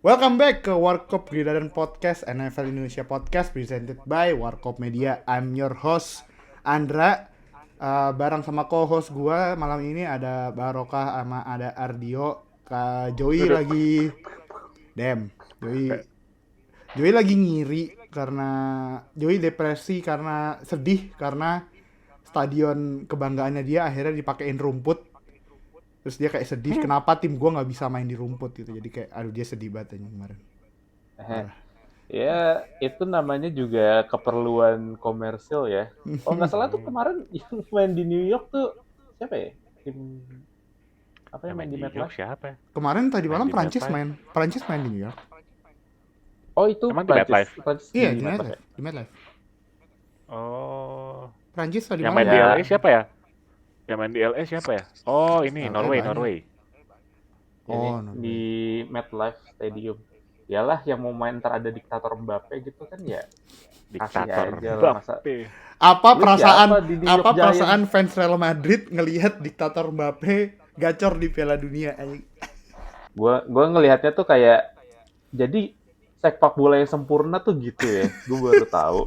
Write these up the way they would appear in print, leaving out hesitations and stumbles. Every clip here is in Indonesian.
Welcome back ke Warkop Gridiron Podcast, NFL Indonesia Podcast presented by Warkop Media. I'm your host Andra. Bareng sama co-host gua malam ini ada Barokah sama ada Ardio. Kak Joey lagi Joey lagi ngiri karena Joey depresi karena sedih karena stadion kebanggaannya dia akhirnya dipakein rumput. Terus dia kayak sedih kenapa tim gua nggak bisa main di rumput gitu. Jadi kayak aduh dia sedih banget aja kemarin. Parah. Ya, itu namanya juga keperluan komersil ya. Kalau nggak salah tuh kemarin yang main di New York tuh siapa ya? Tim apa yang Yang main main di di New York MetLife? siapa ya? Kemarin tadi Main malam di MetLife. Prancis main di New York. Oh itu Emang di Prancis, MetLife? Prancis di Iya, di MetLife MetLife, ya? di MetLife. Oh, Prancis tadi yang malam main di main. Ya, LA siapa ya? Yang main di LA siapa ya? Oh, ini LA Norway, banyak. Norway. ini Oh, di Norway. MetLife Stadium. Yalah yang mau main ntar ada diktator Mbappe gitu kan ya. Kasih Diktator aja lah masa. Mbappe. Apa Lu siapa perasaan di New York perasaan Giants? fans Real Madrid ngelihat diktator Mbappe gacor di Piala Dunia anjing. Gua ngelihatnya tuh kayak jadi sepak bola yang sempurna tuh gitu ya. Gue baru tahu.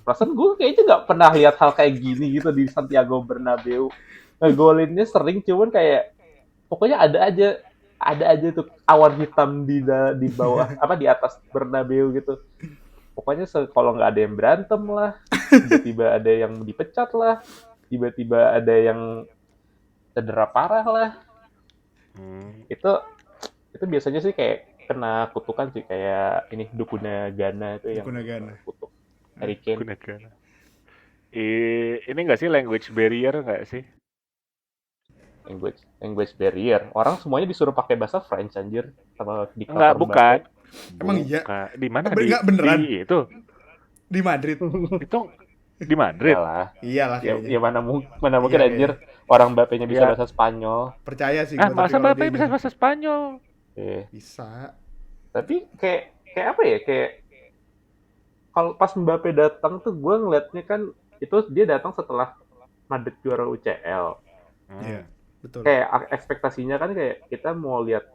Perasaan gue kayaknya nggak pernah lihat hal kayak gini gitu di Santiago Bernabeu. Ngegolinnya sering cuman kayak pokoknya ada aja tuh awan hitam di bawah apa di atas Bernabeu gitu. Pokoknya kalau nggak ada yang berantem lah, tiba-tiba ada yang dipecat lah, tiba-tiba ada yang cedera parah lah. Hmm, Itu itu biasanya sih kayak kena kutukan sih kayak ini dukuna Ghana itu yang Digunakan. kutuk Harry Kane. gunakan. Ini nggak sih language barrier nggak sih? Language barrier, orang semuanya disuruh pakai bahasa French anjir sama Enggak, diktator bukan. Mbappe. Emang iya? Bukan. Di mana di Enggak beneran itu? di Madrid. Itu di Madrid. Iyalah, Iyalah kayaknya. ya mana Iya mungkin anjir kayaknya. orang Mbappe-nya bisa Ya, bahasa Spanyol. Percaya sih ah gua tapi masa kalau Mbappe dia bisa bahasa Spanyol? eh, bisa. tapi kayak apa ya, kayak kalau pas Mbappe datang tuh gue ngeliatnya kan itu dia datang setelah Madrid juara UCL. Hmm. Iya, betul. Kayak ekspektasinya kan kayak kita mau lihat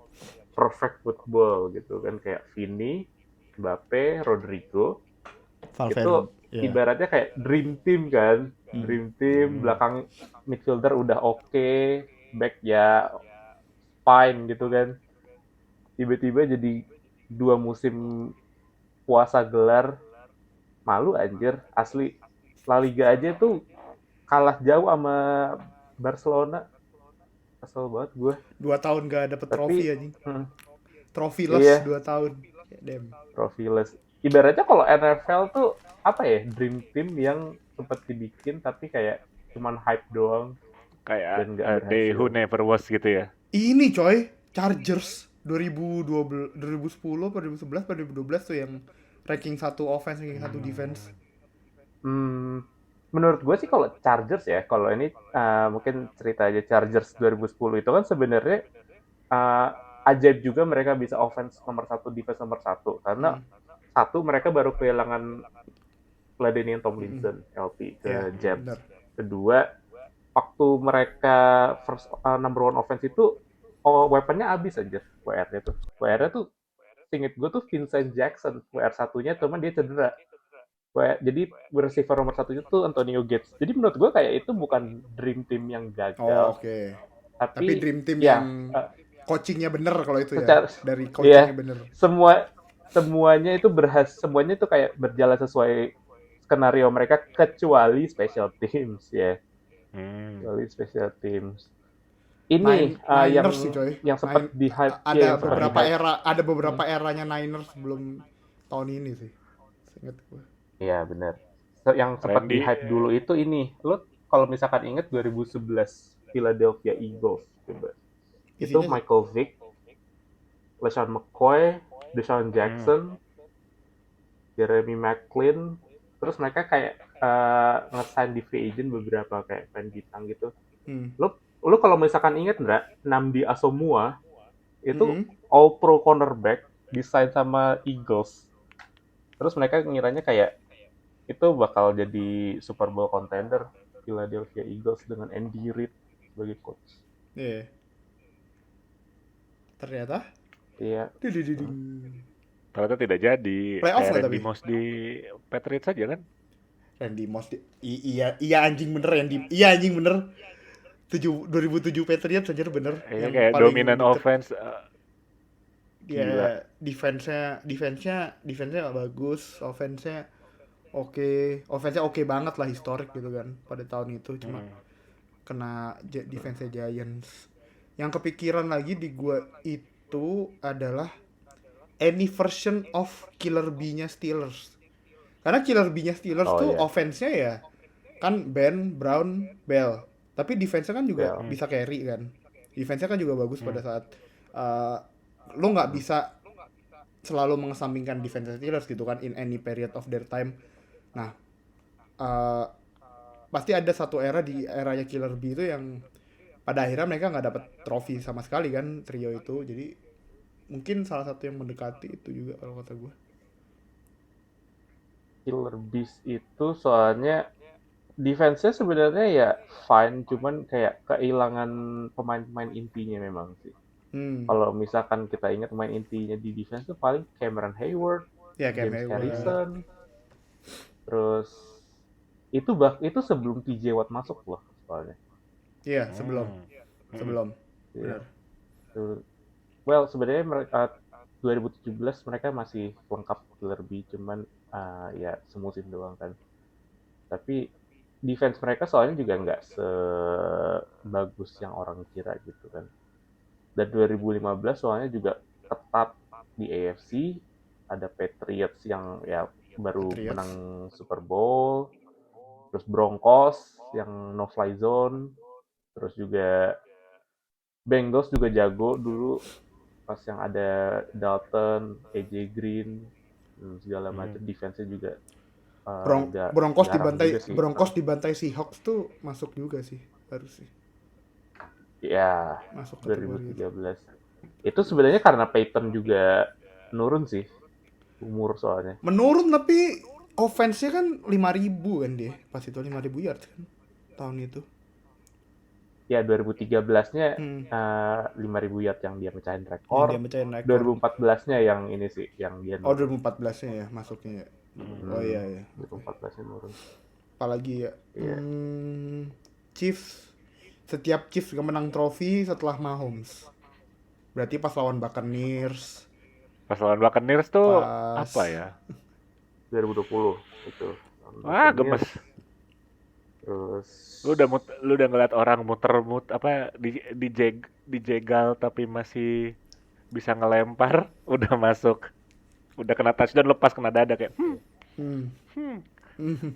perfect football gitu kan, kayak Vini, Mbappe, Rodrigo itu Valverde. Iya. ibaratnya kayak dream team kan, dream team Hmm. belakang midfielder udah oke, back ya fine gitu kan, tiba-tiba jadi 2 musim puasa gelar, malu anjir asli. La Liga aja tuh kalah jauh sama Barcelona, kesel banget gue. 2 tahun gak dapet Tapi trofi anjing. Trophy-less iya, 2 tahun. Damn. profilers. Ibaratnya kalau NFL tuh apa ya, dream team yang sempat dibikin tapi kayak cuman hype doang Kayak dan nggak They Who berhasil. Never Was gitu ya. Ini coy, Chargers 2012, 2010 atau 2011 atau 2012 tuh yang ranking 1 offense, ranking 1 defense. Hmm, menurut gue sih kalau Chargers ya, kalau ini mungkin cerita aja. Chargers 2010 itu kan sebenarnya uh, ajaib juga mereka bisa offense nomor satu, defense nomor satu, karena satu mereka baru kehilangan Ladainian Tomlinson LP Iya, ke Jets. benar. Kedua, waktu mereka first number one offense itu weaponnya habis aja, WR-nya tuh. WR-nya tuh inget gue tuh Vincent Jackson, WR satunya cuman dia cedera. Jadi receiver nomor satunya tuh Antonio Gates. Jadi menurut gue kayak itu bukan dream team yang Oh, gagal, oke. Tapi tapi dream team yang ya coachingnya bener kalau itu ya. secara Dari ya coachingnya bener. semuanya itu semuanya itu kayak berjalan sesuai skenario mereka kecuali special teams ya, Hmm. kecuali special teams. Ini yang Niners sih coy. sempat di hype ya, yang Ada sempat di beberapa hype. era, ada beberapa eranya Niners sebelum tahun ini sih. Ingat gue. Iya benar. Yang sempat di Randy. hype dulu itu ini. Lo kalau misalkan inget 2011 Philadelphia Eagles coba. Itu Isinya Michael Vick, LeSean McCoy, Deshaun Hmm. Jackson, Jeremy McLean, terus mereka kayak nge-sign di free agent beberapa kayak pemain bintang gitu. Lo kalau misalkan inget nggak, Namdi Asomua itu all pro cornerback desain sama Eagles. Terus mereka ngiranya kayak itu bakal jadi Super Bowl contender Philadelphia Eagles dengan Andy Reid sebagai coach. Iya. Ternyata Iya. Didididing. Ternyata tidak jadi. Playoff Kayak nggak Randy tapi? Moss di Patriots saja kan? Randy Moss iya anjing bener iya anjing bener 2007 Patriots anjir bener Iya yang kayak paling dominant deket. offense. Gila. Dia defense-nya bagus, offense-nya oke banget lah, historik gitu kan pada tahun itu. Cuma Mm. kena defense Giants. Yang kepikiran lagi di gua itu adalah any version of Killer B-nya Steelers. Karena Killer B-nya Steelers Oh tuh iya. offense-nya ya kan Ben, Brown, Bell. Tapi defense-nya kan juga Bell. bisa carry kan. Defense-nya kan juga bagus pada saat uh, lo nggak Hmm. bisa selalu mengesampingkan defense Steelers gitu kan in any period of their time. Nah, uh, pasti ada satu era di eranya Killer B itu yang pada akhirnya mereka nggak dapat trofi sama sekali kan, trio itu. Jadi mungkin salah satu yang mendekati itu juga kalau kata gue. Killer Beast itu soalnya defense-nya sebenarnya ya fine, cuman kayak kehilangan pemain-pemain intinya memang sih. Kalau misalkan kita ingat pemain intinya di defense tuh paling Cameron Hayward, Ya Cam James Hayward. Harrison, terus itu sebelum TJ Watt masuk loh soalnya. Iya, sebelum. Iya. Benar. Well, sebenarnya mereka 2017 mereka masih lengkap Killer B, cuman ya semusim doang kan. Tapi defense mereka soalnya juga nggak sebagus yang orang kira gitu kan. Dan 2015 soalnya juga ketat di AFC, ada Patriots yang ya baru menang Super Bowl, terus Broncos yang no fly zone, terus juga Bengals juga jago dulu pas yang ada Dalton, AJ Green, segala macam defense-nya juga Broncos dibantai Seahawks tuh masuk juga sih harusnya. Ya, masuk 2013. Itu sebenarnya karena Peyton juga menurun sih umur soalnya. Menurun tapi offense-nya kan 5.000 kan dia. Pas itu 5.000 yards kan tahun itu. Ya 2013-nya 5.000 yard yang dia mecahin rekor. 2014-nya yang ini sih yang dia nurun. 2014-nya ya masuknya ya. Oh iya. 2014-nya nurun. Apalagi ya. Chiefs. Setiap Chiefs juga menang trofi setelah Mahomes. Berarti pas lawan Buccaneers. Pas lawan Buccaneers tuh apa ya? 2020 itu. Wah, gemes. Terus lu udah ngeliat orang dijegal tapi masih bisa ngelempar, udah masuk. Udah kena touchdown, lepas kena dada kayak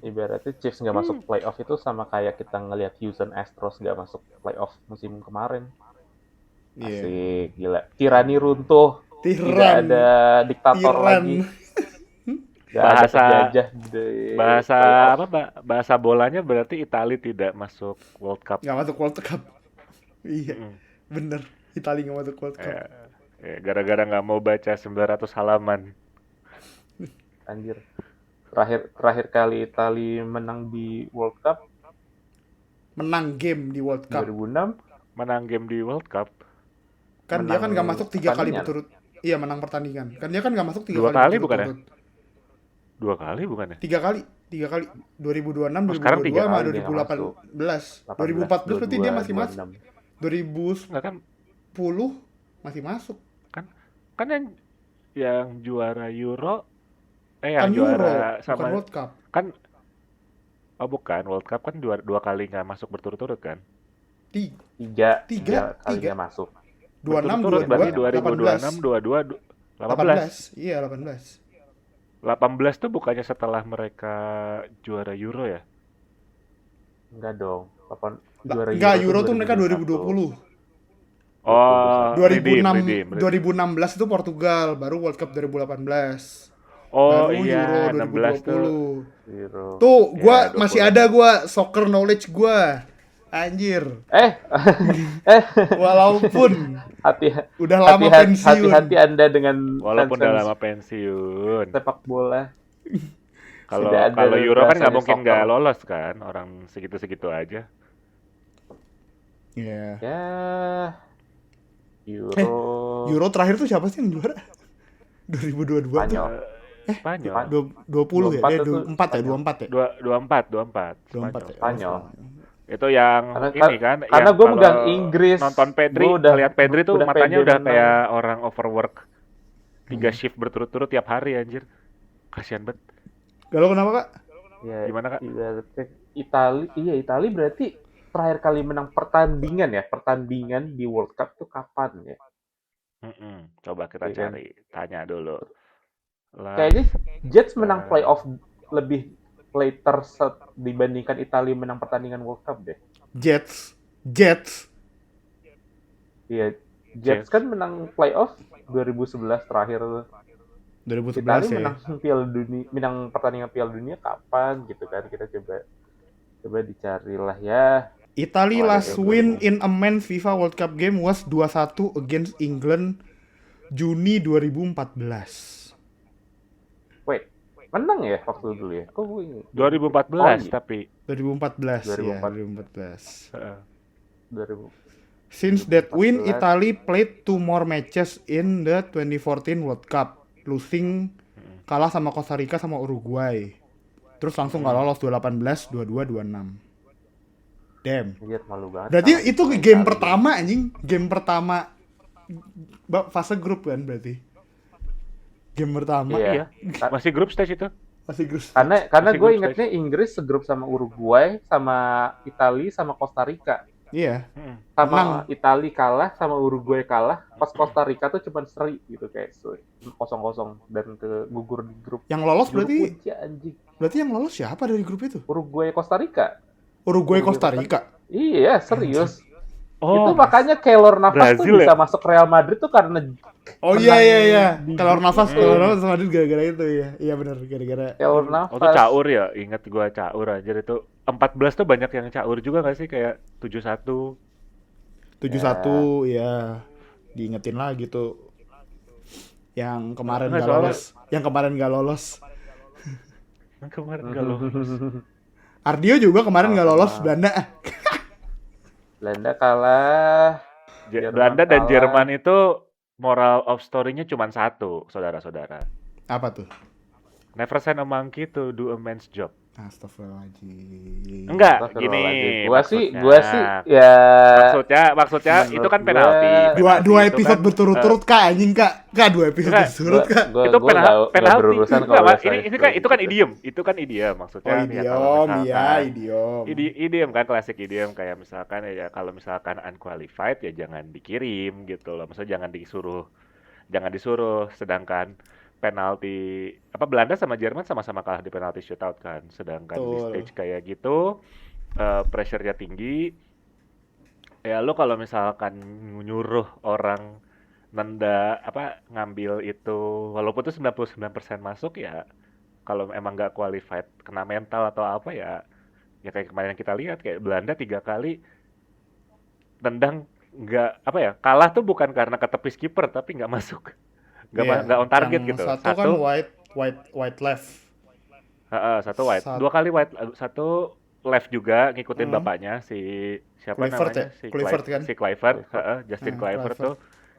Ibaratnya Chiefs nggak masuk playoff itu sama kayak kita ngelihat Houston Astros nggak masuk playoff musim kemarin. Asik, gila. Tirani runtuh. Tidak ada diktator lagi. Bahasa bolanya berarti Italia tidak masuk World Cup. Nggak masuk World Cup. Iya, bener. Italia nggak masuk World Cup. Gara-gara nggak mau baca 900 halaman. Anjir. Terakhir kali Italia menang di World Cup. Menang game di World Cup. 2006. Menang game di World Cup. Kan dia kan nggak masuk 3 kali berturut. Iya, menang pertandingan. Kan dia kan nggak masuk 3 kali berturut. 2 kali bukan ya? 3 kali. 2026, 2022 sama 2018. 2014 berarti dia masih masuk. 2010 masih masuk. Kan yang juara Euro yang juara sama bukan World Cup. Kan bukan World Cup kan 2 kali nggak masuk berturut-turut kan? 3 kali nggak masuk. 26, 22, 2026, 22, 18. Iya, 18. 18 tuh bukannya setelah mereka juara Euro ya? Enggak dong. Enggak, Euro tuh mereka 2020. Oh, 2016 itu Portugal, baru World Cup 2018. Oh baru iya, Euro 2020. Euro. Tuh, gua masih ada soccer knowledge gua. Anjir. Walaupun udah lama pensiun. Hati-hati Anda dengan walaupun udah lama pensiun. Sepak bola. Kalau Euro kan nggak mungkin nggak lolos kan, orang segitu-segitu aja. Iya. Ya. Euro terakhir tuh siapa sih yang juara? 2022 tuh. Spanyol. Spanyol. 20 ya? 24 tuh 24 ya? Spanyol. 24 ya? 24 24 Spanyol. ya? Spanyol. Itu yang Karena ini kan, karena yang gue kalau megang Inggris, nonton Pedri, gue udah ngeliat Pedri tuh udah matanya pede udah menang. kayak orang overwork 3 Hmm. shift berturut-turut tiap hari anjir. Kasihan banget. Galau kenapa, Kak? Ya, Gimana, Kak? ibaratnya Itali berarti terakhir kali menang pertandingan di World Cup tuh kapan ya? Coba kita Iya kan? cari, tanya dulu. Kayaknya Last Jets menang uh, playoff lebih later dibandingkan Italia menang pertandingan World Cup deh. Jets. Iya, Jets. Jets kan menang playoff 2011 terakhir tuh. 2011 Italia ya. menang pertandingan Piala Dunia kapan gitu kan? Kita coba dicarilah ya. Italy Oh, ada last yang win 2000. in a men's FIFA World Cup game was 2-1 against England Juni 2014. Wait, menang ya waktu dulu ya? Kok gue ingat? 2014 Oh, iya. tapi 2014 ya, 2014. 2014. 2000. Since that win, 2014. Italy played 2 more matches in the 2014 World Cup, losing kalah sama Costa Rica sama Uruguay. Terus langsung nggak lolos 2018, 22, 26. Damn. Lihat malu banget. Berarti sama itu Italia. game pertama anjing, game pertama fase grup kan berarti. Game pertama. Iya. iya, masih grup stage itu. Masih grup. Karena Masih gue grup ingetnya Inggris segrup sama Uruguay, sama Italia, sama Costa Rica. Iya. Sama Menang. Italia kalah, sama Uruguay kalah. Pas Costa Rica tuh cuma seri gitu kayak 0-0 dan gugur di grup. Yang lolos Juru berarti kunci, anjing. berarti yang lolos siapa dari grup itu? Uruguay Costa Rica. Uruguay Costa Rica. Iya, serius. Oh, Itu makanya Keylor Navas Brazil tuh bisa ya? masuk Real Madrid tuh karena Oh menang iya. di Kalau grup nafas, itu. kalau nafas Madrid gara-gara itu ya. Iya benar, gara-gara Keylor Oh, Navas. itu caur ya? Ingat gua caur aja itu. 14 tuh banyak yang caur juga gak sih? Kayak 71. 7-1 ya. Diingetin lagi tuh. Yang kemarin Nggak, nggak soalnya- lolos. Yang kemarin nggak lolos. Kemarin gak lolos. Ardio juga kemarin nggak lolos Sama. Belanda. Belanda kalah. Jerman Belanda dan kalah. Jerman itu moral of story-nya cuma satu, saudara-saudara. Apa tuh? Never send a monkey to do a man's job. Astagfirullahaladzim. Enggak, Astagfirullahaladzim. gini. Gua sih maksudnya. ya Maksudnya itu kan menurut penalti. gua- Dua Penalti itu episode kan, berturut-turut Kak anjing Kak. Kak 2 episode Enggak, berturut Kak. itu penalti. berurusan Enggak, kalau Mas, saya ini kan idiom. Itu kan idiom maksudnya. Oh ya, kalau idiom, iya misalkan- idiom. Idiom kan, klasik idiom kayak misalkan ya kalau misalkan unqualified ya jangan dikirim gitu loh. Maksudnya jangan disuruh sedangkan penalti Belanda sama Jerman sama-sama kalah di penalti shootout kan. Sedangkan di Betul. stage kayak gitu pressure-nya tinggi. Ya lo kalau misalkan nyuruh orang ngambil itu walaupun itu 99% masuk ya kalau emang nggak qualified kena mental atau apa ya kayak kemarin yang kita lihat kayak Belanda 3 kali tendang nggak kalah tuh bukan karena ketepis kiper tapi nggak masuk Iya, nggak on target yang gitu. Satu kan white left. Satu white, Satu- 2 kali white, satu left juga ngikutin Hmm. bapaknya si siapa Kluivert namanya ya? Kluivert kan? si Kluivert, Justin Hmm, Kluivert tuh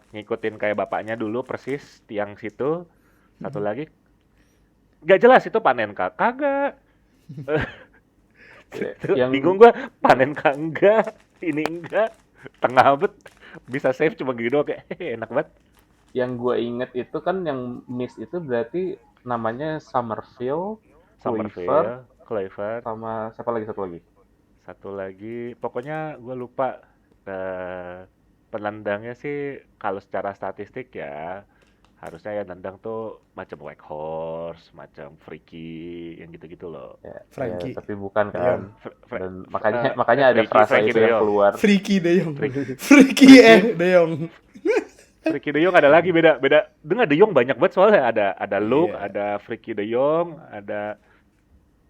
ngikutin kayak bapaknya dulu persis tiang situ. Satu lagi nggak jelas itu Panenka kagak. yang Bingung gua Panenka enggak, ini enggak, tengah bet bisa save cuma gini doang kayak enak banget. yang gue inget itu kan yang miss itu berarti namanya Summerfield, Kluivert, sama siapa lagi satu lagi pokoknya gue lupa penendangnya sih kalau secara statistik ya harusnya ya nendang tuh macam Weghorst, macam Freaky yang gitu-gitu loh. ya, Frankie. tapi bukan kan. Fre- Dan makanya ada Frankie- frasa Frankie itu De yang Jong. keluar. Freaky De Jong. Freaky. Freaky De Jong. Freaky De Jong ada lagi beda. Dengan De Jong banyak banget soalnya ada Luke, Iya. ada Freaky De Jong, ada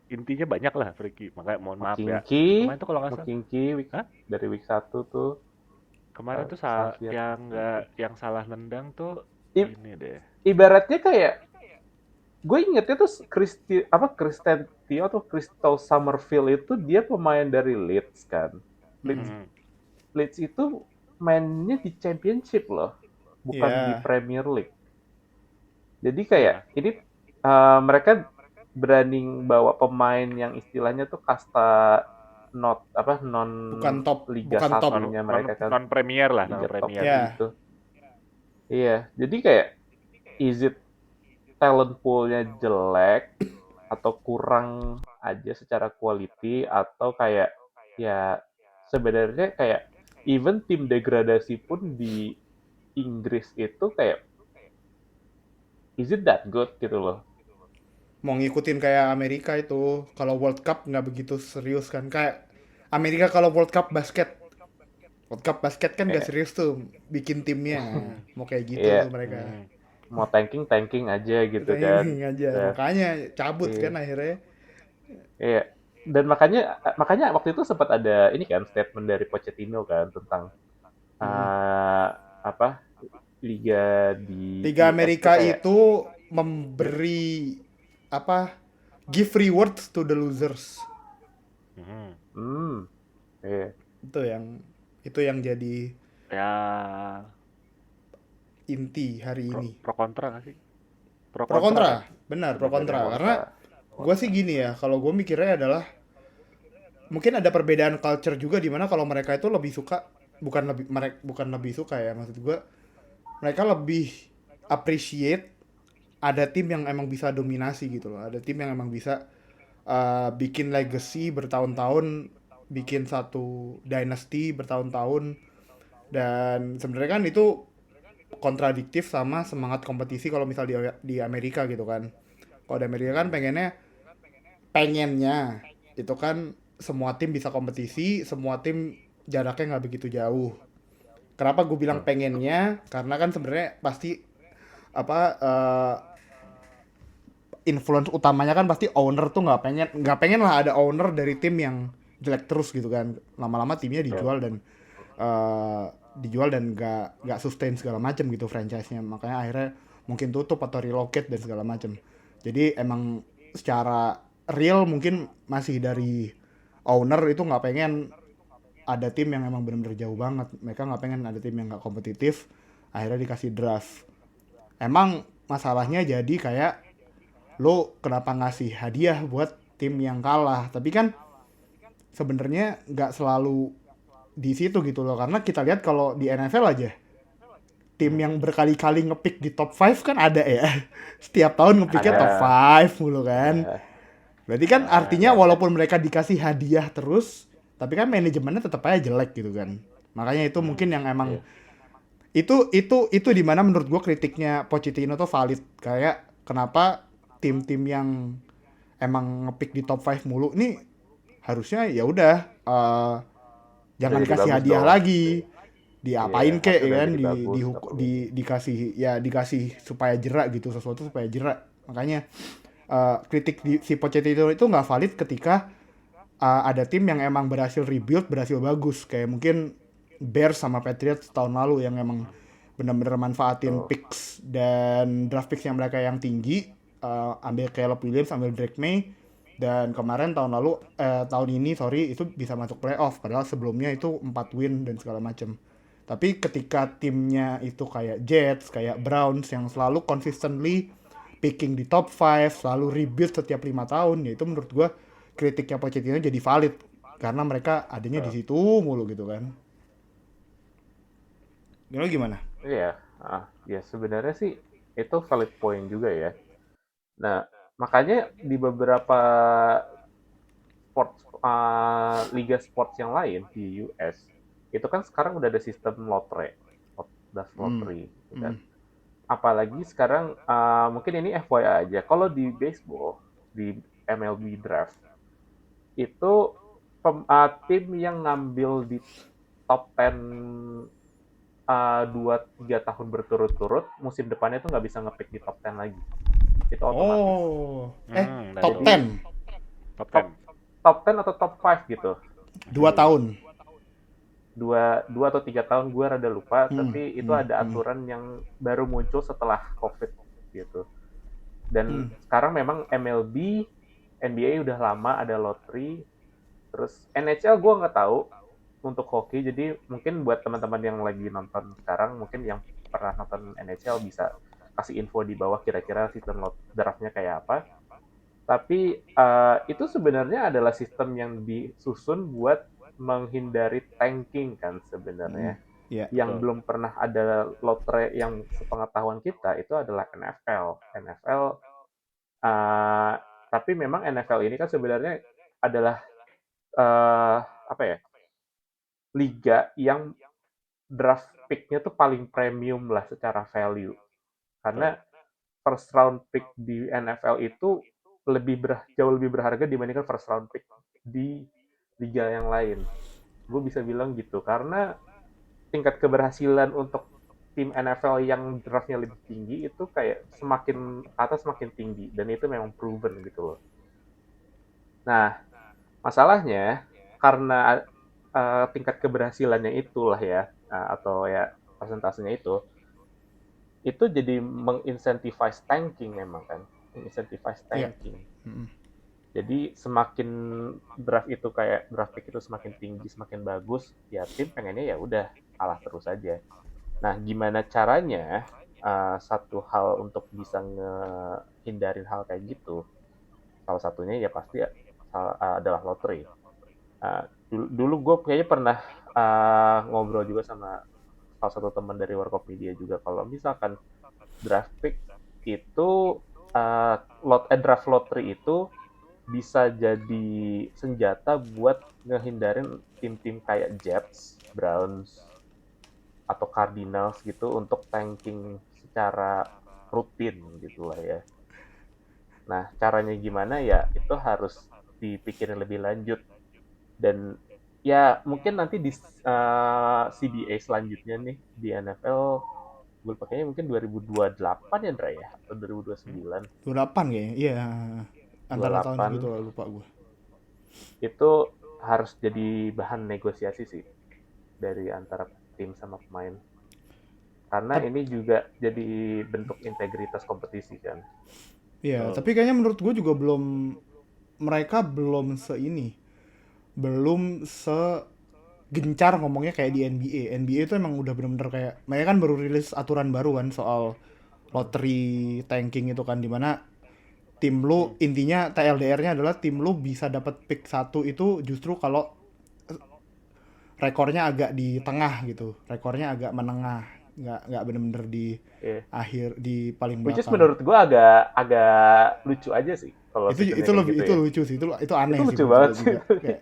intinya banyak lah Freaky. Makanya mohon maaf ya. Kinki, Kemarin tuh kalau nggak salah, Kinki Hah? dari week 1 tuh. kemarin tuh Xavier. yang salah nendang tuh I- ini deh. Ibaratnya kayak gue ingetnya tuh Cristantio atau Crystal Summerfield itu dia pemain dari Leeds kan. Hmm. Leeds itu mainnya di Championship loh, bukan di Iya. Premier League. Jadi Iya. kayak ini mereka berani bawa pemain yang istilahnya tuh kasta non Bukan top, liga bukan top. Non satunya non mereka kan, non Premier lah, non liga top Premier. Ya, gitu. Iya, jadi kayak is it talent poolnya jelek atau kurang aja secara quality, atau kayak ya sebenarnya kayak even tim degradasi pun di Inggris itu kayak is it that good gitu loh. mau ngikutin kayak Amerika itu, kalau World Cup nggak begitu serius kan. Kayak Amerika kalau World Cup basket kan nggak Kayak serius tuh bikin timnya. Mau kayak gitu tuh iya, mereka. Hmm. mau tanking aja gitu kan. Training aja, Dan makanya cabut kan iya, akhirnya. iya. Dan makanya makanya waktu itu sempat ada ini kan statement dari Pochettino kan tentang Mm. uh, apa liga di Liga US tuh Amerika kayak itu memberi apa? Give rewards to the losers. Hmm. hmm iya. Itu yang itu yang jadi Ya, inti hari pro ini. pro kontra nggak sih? Pro Pro kontra kan? kontra, benar pro Sebenarnya. kontra. Karena Kontra. gue sih gini ya, kalau gue mikirnya adalah mungkin ada perbedaan culture juga di mana kalau mereka itu lebih suka, bukan lebih suka ya, maksud gue mereka lebih appreciate ada tim yang emang bisa dominasi gitu loh, ada tim yang emang bisa bikin legacy bertahun-tahun, bikin satu dynasty bertahun-tahun. Dan sebenarnya kan itu kontradiktif sama semangat kompetisi kalau misal di Amerika gitu kan. Kalau di Amerika kan pengennya itu kan semua tim bisa kompetisi, semua tim jaraknya nggak begitu jauh. Kenapa gue bilang Hmm. pengennya? Karena kan sebenarnya pasti apa influence utamanya kan pasti owner tuh nggak pengen lah ada owner dari tim yang jelek terus gitu kan. Lama-lama timnya Iya. eh, dijual dan nggak sustain segala macam gitu franchise-nya. Makanya akhirnya mungkin tutup atau relocate dan segala macam. Jadi emang secara real mungkin masih dari owner itu nggak pengen ada tim yang emang benar-benar jauh banget. Mereka nggak pengen ada tim yang nggak kompetitif. Akhirnya dikasih draft. Emang masalahnya jadi kayak lo kenapa ngasih hadiah buat tim yang kalah? Tapi kan sebenarnya nggak selalu di situ gitu loh. Karena kita lihat kalau di NFL aja, tim Hmm. yang berkali-kali ngepick di top 5 kan ada ya. Setiap tahun ngepiknya top Ada 5 mulu kan. ada Berarti kan artinya ada. walaupun mereka dikasih hadiah terus, tapi kan manajemennya tetap aja jelek gitu kan. Makanya itu Hmm. mungkin yang emang Iya. itu di mana menurut gue kritiknya Pochettino tuh valid. Kayak kenapa tim-tim yang emang ngepick di top 5 mulu nih harusnya ya udah Udah jangan jadi dikasih bagus hadiah dong. lagi, Iya, diapain kek harusnya ya udah kan, jadi bagus nggak perlu. dikasih supaya jerak gitu, sesuatu supaya jerak. Makanya kritik si Pochettino itu nggak valid ketika ada tim yang emang berhasil rebuild, berhasil bagus, kayak mungkin Bears sama Patriots tahun lalu yang emang benar-benar manfaatin Tuh. picks dan draft picks yang mereka yang tinggi, ambil Caleb Williams, ambil Drake May, dan kemarin tahun ini sorry itu bisa masuk playoff padahal sebelumnya itu 4 win dan segala macam. Tapi ketika timnya itu kayak Jets, kayak Browns yang selalu consistently picking di top 5, selalu rebuild setiap 5 tahun, ya itu menurut gua kritiknya Pochettino jadi valid karena mereka adanya di Tuh. situ mulu gitu kan. Gimana? Iya. Ya sebenarnya sih itu valid point juga ya. Nah, makanya di beberapa sports liga sports yang lain di US itu kan sekarang udah ada sistem Hmm. lottery gitu kan. Hmm. Apalagi sekarang mungkin ini FYI aja. Kalau di baseball di MLB draft itu tim yang ngambil di top 10 2-3 tahun berturut-turut musim depannya tuh nggak bisa ngepick di top 10 lagi. Itu otomatis. Oh, Nah top itu Jadi 10 top top 10. top 10 atau top 5 gitu. 2 tahun. Dua atau 3 tahun gue rada lupa, Hmm. tapi itu Hmm. ada Hmm. aturan yang baru muncul setelah COVID gitu. Dan Hmm. sekarang memang MLB, NBA udah lama ada lottery, terus NHL gue nggak tahu, untuk hoki. Jadi mungkin buat teman-teman yang lagi nonton sekarang, mungkin yang pernah nonton NHL bisa kasih info di bawah kira-kira sistem draftnya kayak apa. Tapi itu sebenarnya adalah sistem yang disusun buat menghindari tanking kan Mm, sebenarnya. ya. Yang Betul. belum pernah ada lotre yang sepengetahuan kita itu adalah NFL. NFL, uh, tapi memang NFL ini kan sebenarnya adalah apa ya, liga yang draft pick-nya tuh paling premium lah secara value. Karena Betul. first round pick di NFL itu jauh lebih berharga dibandingkan first round pick di liga yang lain. Gue bisa bilang gitu karena tingkat keberhasilan untuk tim NFL yang draftnya lebih tinggi itu kayak semakin atas semakin tinggi dan itu memang proven gitu loh. Nah, masalahnya karena tingkat keberhasilannya itulah ya atau ya persentasenya itu jadi mengincentivize tanking memang kan, mengincentivize Iya. tanking. Mm. Jadi semakin draft pick itu semakin tinggi, semakin bagus, ya tim pengennya ya udah kalah terus aja. Nah, gimana caranya satu hal untuk bisa ngehindarin hal kayak gitu? Salah satunya ya pasti adalah lottery. Dulu gue kayaknya pernah ngobrol juga sama salah satu teman dari Warkop Media juga kalau misalkan draft pick itu draft lottery itu bisa jadi senjata buat ngehindarin tim-tim kayak Jets, Browns, atau Cardinals gitu untuk tanking secara rutin gitu lah ya. Nah, caranya gimana ya itu harus dipikirin lebih lanjut dan ya mungkin nanti di CBA selanjutnya nih di NFL gue pakainya mungkin 2028 ya Dra ya atau 2029 28 kayaknya. Iya. Antara tahun 28 segitu lah, lupa gue. itu harus jadi bahan negosiasi sih dari antara tim sama pemain karena Tap, ini juga jadi bentuk integritas kompetisi kan. iya, Betul. tapi kayaknya menurut gue juga belum, mereka belum ini, belum gencar ngomongnya kayak di NBA. NBA itu emang udah bener-bener kayak, mereka kan baru rilis aturan baru kan soal lottery tanking itu kan, dimana tim lu Hmm. intinya TLDR-nya adalah tim lu bisa dapat pick satu itu justru kalau rekornya agak di tengah gitu, rekornya agak menengah, nggak bener-bener di Yeah. akhir, di paling Which is belakang. menurut gue agak agak lucu aja sih kalau sistemnya Itu kayak lebih, gitu itu ya. lucu sih, itu Itu aneh sih lucu menurut gue banget sih. juga kayak.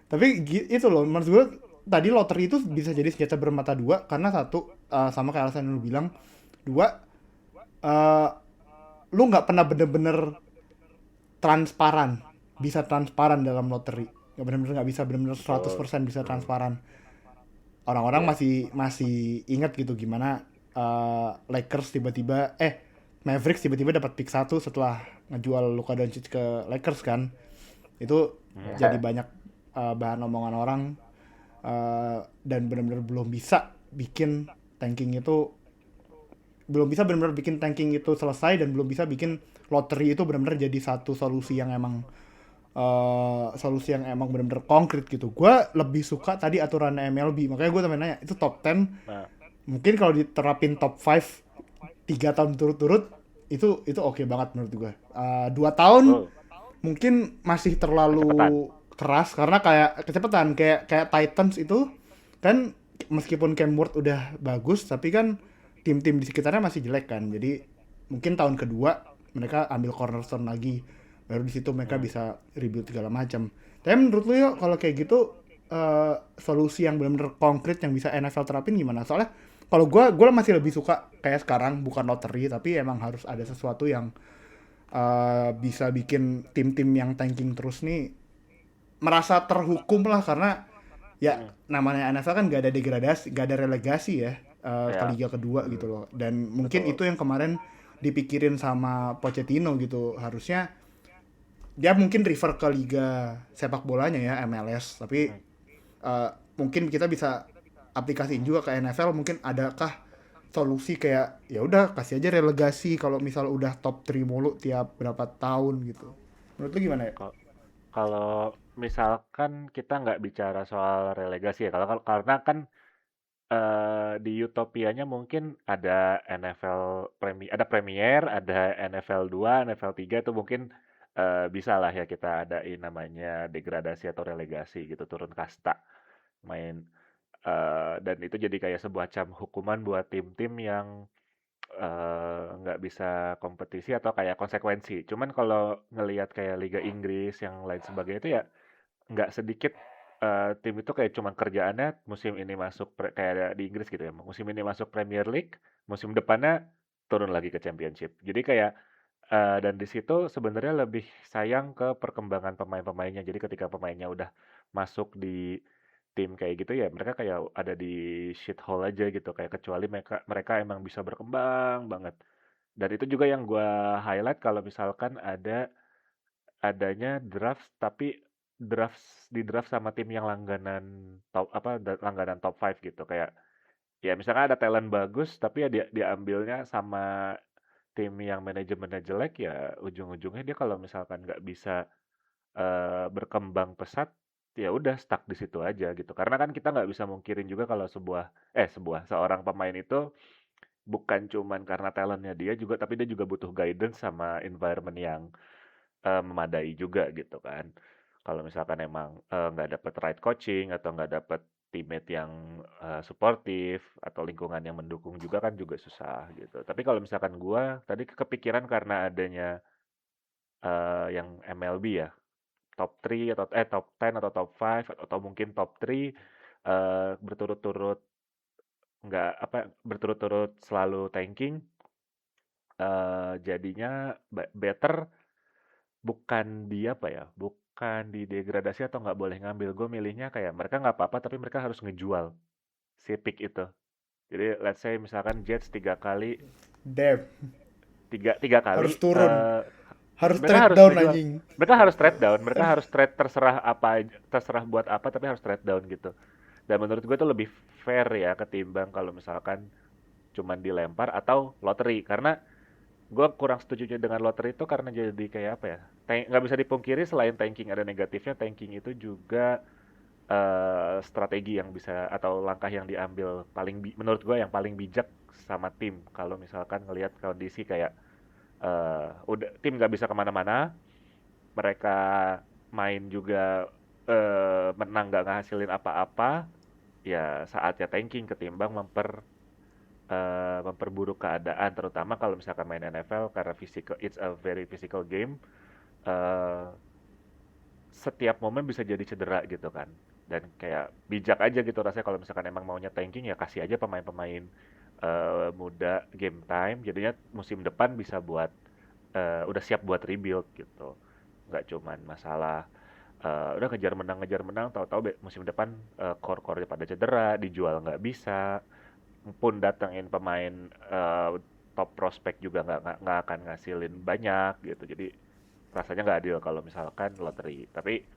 Tapi itu loh menurut gue, tadi lottery itu bisa jadi senjata bermata dua karena satu, sama kayak alasan yang lu bilang, dua, eh, lu nggak pernah bener-bener transparan, bisa transparan dalam lottery, nggak bener-bener, nggak bisa bener-bener Betul. 100% bisa transparan. Orang-orang Ya, masih masih ingat gitu gimana Lakers tiba-tiba Mavericks tiba-tiba dapat pick satu setelah ngejual Luka Doncic ke Lakers kan. Itu jadi ya, banyak bahan omongan orang, dan benar-benar belum bisa bikin tanking itu, belum bisa benar-benar bikin tanking itu selesai, dan belum bisa bikin lottery itu benar-benar jadi satu solusi yang emang, benar-benar konkret gitu. Gue lebih suka tadi aturan MLB, makanya gue tambahin nanya itu top 10, Nah, mungkin kalau diterapin top 5 3 tahun turut-turut itu oke banget menurut gue. 2 tahun betul. mungkin masih Kecepatan. terlalu keras karena kayak kecepatan, kayak kayak Titans itu kan, meskipun Cam Ward udah bagus tapi kan tim-tim di sekitarnya masih jelek kan, jadi mungkin tahun kedua mereka ambil cornerstone lagi, baru di situ mereka Hmm. bisa rebuild segala macam. Tapi menurut lu yuk kalau kayak gitu, solusi yang benar-benar konkret yang bisa NFL terapin gimana? Soalnya kalau gue masih lebih suka kayak sekarang, bukan lottery tapi emang harus ada sesuatu yang bisa bikin tim-tim yang tanking terus nih merasa terhukum lah, karena ya Hmm. namanya NFL kan gak ada degradasi, gak ada relegasi ya, ke Ya, liga kedua gitu hmm, loh, dan mungkin betul. itu yang kemarin dipikirin sama Pochettino gitu, harusnya dia mungkin refer ke liga sepak bolanya ya MLS, tapi Hmm. eh, mungkin kita bisa aplikasiin juga ke NFL, mungkin adakah solusi kayak ya udah kasih aja relegasi kalau misal udah top 3 mulu tiap berapa tahun gitu. Menurut lu gimana ya? Kalau kalau misalkan kita nggak bicara soal relegasi ya, karena kan di utopianya mungkin ada ada Premier, ada NFL 2, NFL 3 itu mungkin bisa lah ya kita adain namanya degradasi atau relegasi gitu, turun kasta main dan itu jadi kayak sebuah hukuman buat tim-tim yang nggak bisa kompetisi atau kayak konsekuensi. Cuman kalau ngelihat kayak Liga Inggris yang lain sebagainya itu ya nggak sedikit tim itu kayak cuman kerjaannya musim ini masuk kayak di Inggris gitu ya. Musim ini masuk Premier League, musim depannya turun lagi ke Championship. Jadi kayak dan di situ sebenarnya lebih sayang ke perkembangan pemain-pemainnya. Jadi ketika pemainnya udah masuk di tim kayak gitu ya mereka kayak ada di shithole aja gitu kayak kecuali mereka mereka emang bisa berkembang banget. Dan itu juga yang gua highlight kalau misalkan adanya draft tapi draft sama tim yang langganan langganan top 5 gitu kayak ya misalkan ada talent bagus tapi ya dia diambilnya sama tim yang manajemennya jelek ya ujung-ujungnya dia kalau misalkan nggak bisa berkembang pesat ya udah stuck di situ aja gitu karena kan kita nggak bisa mungkirin juga kalau seorang pemain itu bukan cuman karena talentnya dia juga tapi dia juga butuh guidance sama environment yang memadai juga gitu kan. Kalau misalkan emang nggak dapet right coaching atau nggak dapet teammate yang suportif atau lingkungan yang mendukung juga kan juga susah gitu. Tapi kalau misalkan gua tadi kepikiran karena adanya yang MLB ya, top 3 atau top 10 atau top 5 atau mungkin top 3 berturut-turut nggak apa berturut-turut selalu tanking jadinya better bukan di apa ya, bukan di degradasi atau nggak boleh ngambil. Gue milihnya kayak mereka nggak apa-apa, tapi mereka harus ngejual si pick itu. Jadi let's say misalkan Jets Damn, tiga kali, harus turun, harus mereka trade harus down ngejual. anjing. Mereka harus trade down, mereka harus trade terserah buat apa, tapi harus trade down gitu. Dan menurut gue itu lebih fair ya ketimbang kalau misalkan cuman dilempar atau lottery. Karena gue kurang setuju dengan lottery itu karena jadi kayak apa ya? Nggak bisa dipungkiri selain tanking ada negatifnya, tanking itu juga strategi yang bisa atau langkah yang diambil menurut gue yang paling bijak sama tim kalau misalkan ngelihat kondisi kayak udah tim nggak bisa kemana-mana, mereka main juga menang nggak ngehasilin apa-apa, ya saatnya tanking ketimbang memperburuk keadaan terutama kalau misalkan main NFL karena it's a very physical game eh, setiap momen bisa jadi cedera gitu kan dan kayak bijak aja gitu rasanya kalau misalkan emang maunya tanking ya kasih aja pemain-pemain muda game time jadinya musim depan bisa buat udah siap buat rebuild gitu nggak cuman masalah udah ngejar menang tahu-tahu musim depan core-core pada cedera dijual nggak bisa pun datengin pemain top prospek juga nggak akan ngasilin banyak gitu jadi rasanya nggak adil kalau misalkan lottery tapi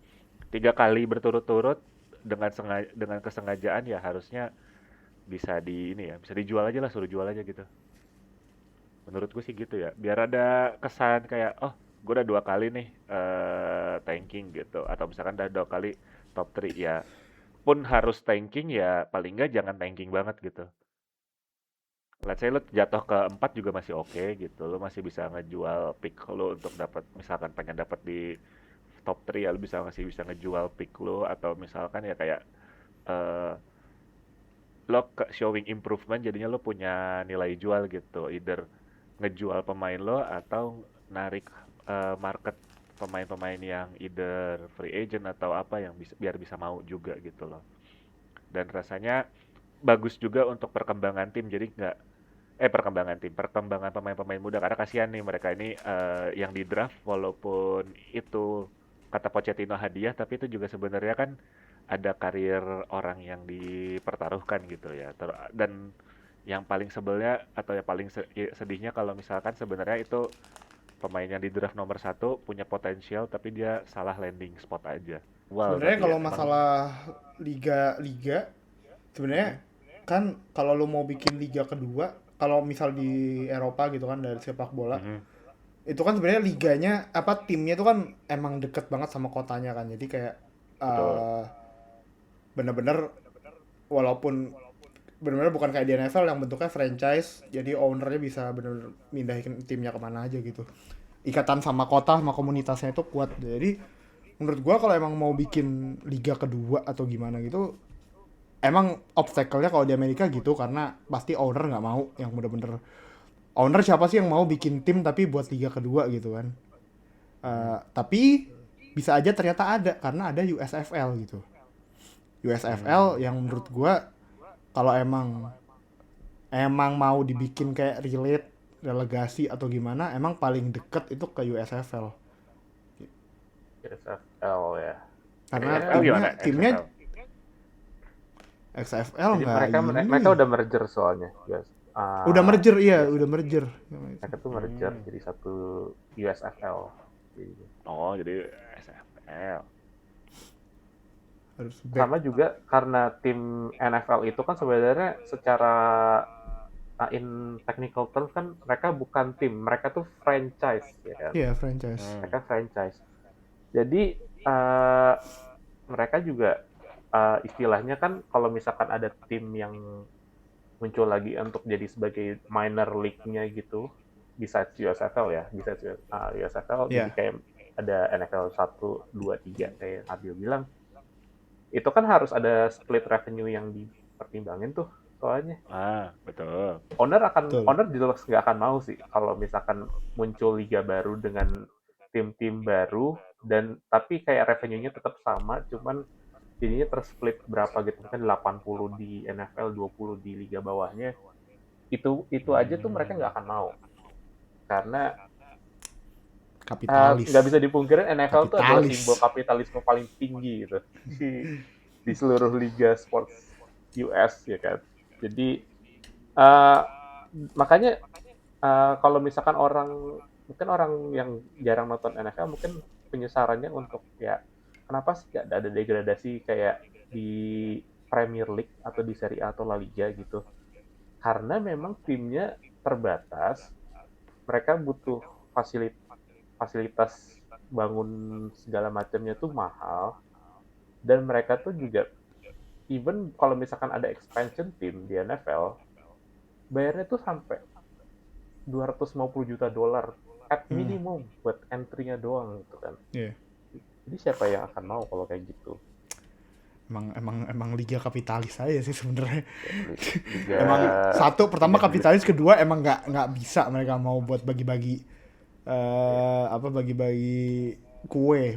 3 kali berturut-turut dengan kesengajaan ya harusnya bisa ini ya bisa dijual aja lah suruh jual aja gitu menurut gue sih gitu ya biar ada kesan kayak oh gue udah 2 kali nih tanking gitu atau misalkan udah 2 kali top 3 ya pun harus tanking ya paling nggak jangan tanking banget gitu. Let's say lo jatuh ke 4 juga masih oke gitu. Lo masih bisa ngejual pick lo untuk dapat misalkan pengen dapat di top 3 ya lo masih bisa ngejual pick lo atau misalkan ya kayak eh lo showing improvement jadinya lo punya nilai jual gitu. Either ngejual pemain lo atau narik market pemain-pemain yang either free agent atau apa yang biar bisa mau juga gitu loh. Dan rasanya bagus juga untuk perkembangan tim jadi nggak perkembangan pemain-pemain muda karena kasihan nih mereka ini yang di draft walaupun itu kata Pochettino hadiah tapi itu juga sebenarnya kan ada karir orang yang dipertaruhkan gitu ya dan yang paling sebelnya atau yang paling sedihnya kalau misalkan sebenarnya itu pemain yang di draft nomor 1 punya potensial tapi dia salah landing spot aja. Wow, Sebenarnya tapi ya kalau emang masalah liga-liga, sebenarnya mm, kan kalau lu mau bikin liga kedua, kalau misal di Eropa gitu kan dari sepak bola, mhm, itu kan sebenarnya liganya apa timnya itu kan emang deket banget sama kotanya kan, jadi kayak Betul. eh, bener-bener walaupun bener-bener bukan kayak di NFL yang bentuknya franchise, jadi ownernya bisa bener mindahin timnya kemana aja gitu. Ikatan sama kota sama komunitasnya itu kuat. Jadi menurut gua kalau emang mau bikin liga kedua atau gimana gitu, emang obstacle-nya kalau di Amerika gitu karena pasti owner nggak mau yang bener-bener owner siapa sih yang mau bikin tim tapi buat liga kedua gitu kan. Tapi bisa aja ternyata ada karena ada USFL gitu. USFL yang menurut gua kalau emang mau dibikin kayak relate relegasi atau gimana emang paling deket itu ke USFL XFL ya. karena XFL gimana? timnya XFL. XFL Jadi nggak mereka udah merger soalnya, guys. udah merger Yes. udah merger Mereka tuh merger jadi satu USFL. Jadi, Oh, jadi SFL. harus back. sama juga karena tim NFL itu kan sebenarnya secara in technical terms kan mereka bukan tim, mereka tuh franchise ya kan. Iya franchise Mereka franchise. Jadi mereka juga istilahnya kan kalau misalkan ada tim yang muncul lagi untuk jadi sebagai minor league-nya gitu, besides USFL ya, besides USFL, jadi Iya. kayak ada NFL 1, 2, 3 kayak Adil bilang, itu kan harus ada split revenue yang dipertimbangin tuh, soalnya Betul. Betul. owner jelas nggak akan mau sih kalau misalkan muncul liga baru dengan tim-tim baru dan tapi kayak revenue-nya tetap sama, cuman jadinya tersplit berapa gitu, kan 80 di NFL, 20 di liga bawahnya. Itu aja tuh mereka nggak akan mau. Karena kapitalis nggak bisa dipungkirin NFL tuh adalah Kapitalis. simbol kapitalisme paling tinggi gitu di seluruh liga sports US ya kan. Jadi makanya kalau misalkan mungkin orang yang jarang nonton NFL mungkin penyesarannya untuk ya kenapa sih nggak ada degradasi kayak di Premier League atau di Serie A atau La Liga gitu. Karena memang timnya terbatas, mereka butuh fasilitas bangun segala macamnya tuh mahal, dan mereka tuh juga even kalau misalkan ada expansion team di NFL, bayarnya tuh sampai $250 juta at minimum buat entry-nya doang gitu kan. Iya. Jadi siapa yang akan mau kalau kayak gitu? Emang liga kapitalis aja sih sebenarnya. Liga, Emang satu pertama liga kapitalis, kedua emang nggak bisa mereka mau buat bagi-bagi bagi-bagi kue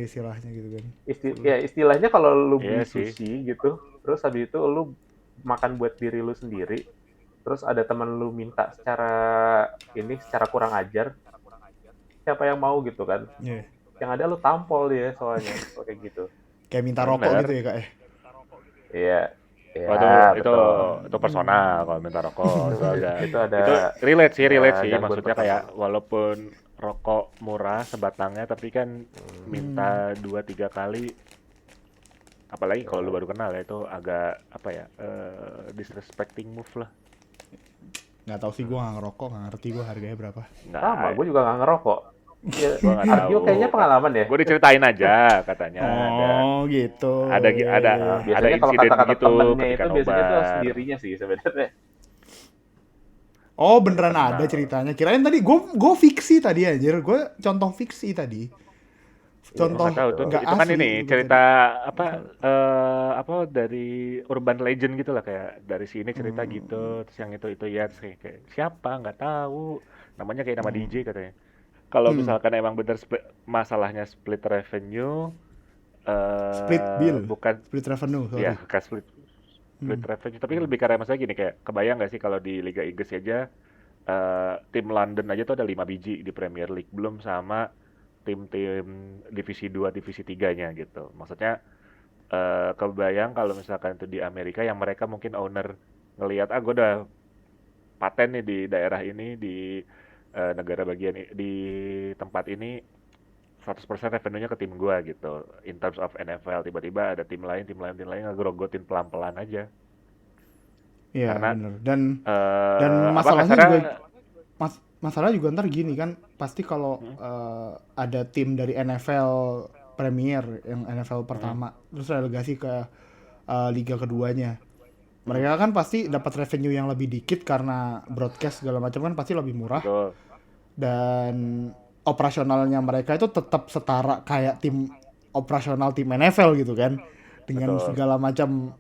istilahnya gitu kan. istilahnya kalau lu beli Iya sih. sushi gitu, terus habis itu lu makan buat diri lu sendiri, terus ada teman lu minta secara kurang ajar, siapa yang mau gitu kan? Iya. Yang ada lu tampol dia soalnya kayak gitu. Kayak minta rokok Bener. gitu ya kak ya. Iya. Waduh, betul. itu personal kalau minta rokok itu agak Itu ada itu relate sih gangguan maksudnya personal. kayak walaupun rokok murah sebatangnya tapi kan minta 2-3 kali, apalagi kalau lu baru kenal ya, itu agak apa ya, disrespecting move lah. Nggak tahu sih, gue nggak ngerokok, nggak ngerti gue harganya berapa. Sama, gue juga nggak ngerokok. Ya, Gua nggak Argio tahu. kayaknya pengalaman ya. Gue diceritain aja katanya Oh gitu. ada Biasanya kalau insiden kata-kata begitu temennya ketika itu biasanya tuh nobar. sendirinya sih sebenarnya. Oh beneran Kenal. ada ceritanya. Kirain tadi gue fiksi tadi anjir. Gue contoh fiksi tadi. Contoh Nggak tahu tuh, nggak itu kan asli ini gua cerita apa dari urban legend gitu lah, kayak dari sini cerita gitu, terus yang itu ya, terus kayak siapa nggak tahu, namanya kayak nama DJ katanya. Kalau misalkan emang bener masalahnya split revenue, split bill, bukan split revenue, sorry. ya kayak split revenue, tapi lebih karena masalah gini, kayak kebayang nggak sih kalau di Liga Inggris aja tim London aja tuh ada 5 biji di Premier League, belum sama tim-tim divisi 2, divisi 3-nya gitu. Maksudnya kebayang kalau misalkan itu di Amerika yang mereka mungkin owner ngelihat gue udah paten nih di daerah ini, di negara bagian di tempat ini 100% revenue-nya ke tim gua gitu. In terms of NFL, tiba-tiba ada tim lain ngegrogotin pelan-pelan aja. Iya Karena bener. Dan apa masalahnya kasarnya, juga masalah juga ntar gini kan, pasti kalau ada tim dari NFL Premier yang NFL pertama, terus relegasi ke liga keduanya. Mereka kan pasti dapat revenue yang lebih dikit karena broadcast segala macam kan pasti lebih murah, Betul. dan operasionalnya mereka itu tetap setara kayak tim operasional tim NFL gitu kan, dengan Betul. segala macam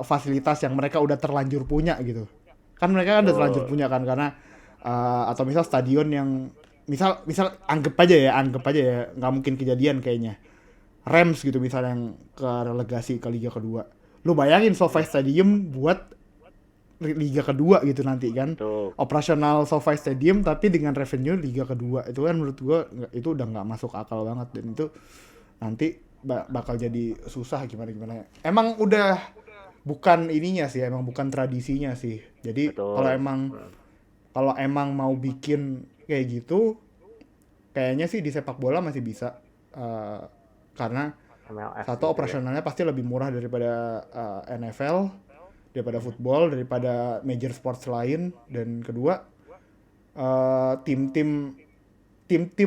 fasilitas yang mereka udah terlanjur punya gitu. Kan mereka kan udah terlanjur Betul. punya kan, karena atau misal stadion yang misal anggap aja ya nggak mungkin kejadian kayaknya Rams gitu misalnya yang ke relegasi ke liga kedua. Lu bayangin SoFi Stadium buat liga kedua gitu nanti kan. Tuh. Operasional SoFi Stadium tapi dengan revenue liga kedua. Itu kan menurut gua itu udah nggak masuk akal banget, dan itu nanti bakal jadi susah gimana. Emang udah bukan ininya sih, emang bukan tradisinya sih. Jadi Betul. kalau emang mau bikin kayak gitu, kayaknya sih di sepak bola masih bisa. Karena MLS satu gitu ya. operasionalnya pasti lebih murah daripada NFL, daripada football, daripada major sports lain, dan kedua tim-tim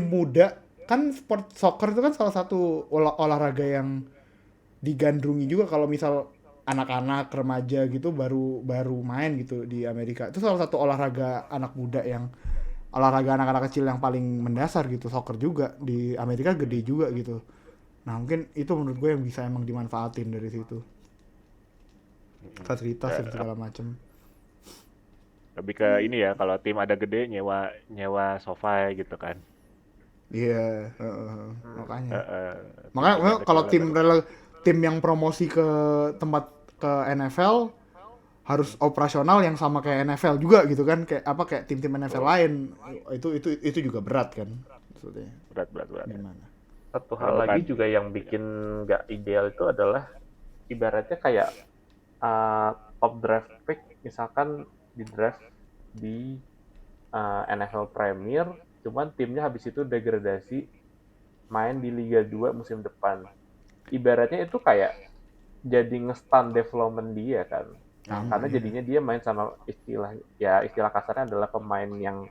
muda kan, sport soccer itu kan salah satu olahraga yang digandrungi juga kalau misal anak-anak remaja gitu baru main gitu di Amerika. Itu salah satu olahraga anak muda yang olahraga anak-anak kecil yang paling mendasar gitu. Soccer juga di Amerika gede juga gitu. Nah mungkin itu menurut gue yang bisa emang dimanfaatin dari situ, fasilitas dan segala macam. Lebih ke ini ya, kalau tim ada gede nyewa sofa gitu kan. Iya, makanya. Heeh. Makanya Tim yang kalau kecil tim yang promosi ke tempat ke NFL harus operasional yang sama kayak NFL juga gitu kan, kayak tim-tim NFL lain. Itu juga berat kan maksudnya. berat. Gimana? Satu hal Kalau lagi kan- juga yang bikin nggak ideal itu adalah ibaratnya kayak top draft pick misalkan di draft di NFL Premier, cuman timnya habis itu degradasi main di Liga 2 musim depan. Ibaratnya itu kayak jadi nge-stun development dia kan. Karena jadinya dia main sama istilah kasarnya adalah pemain yang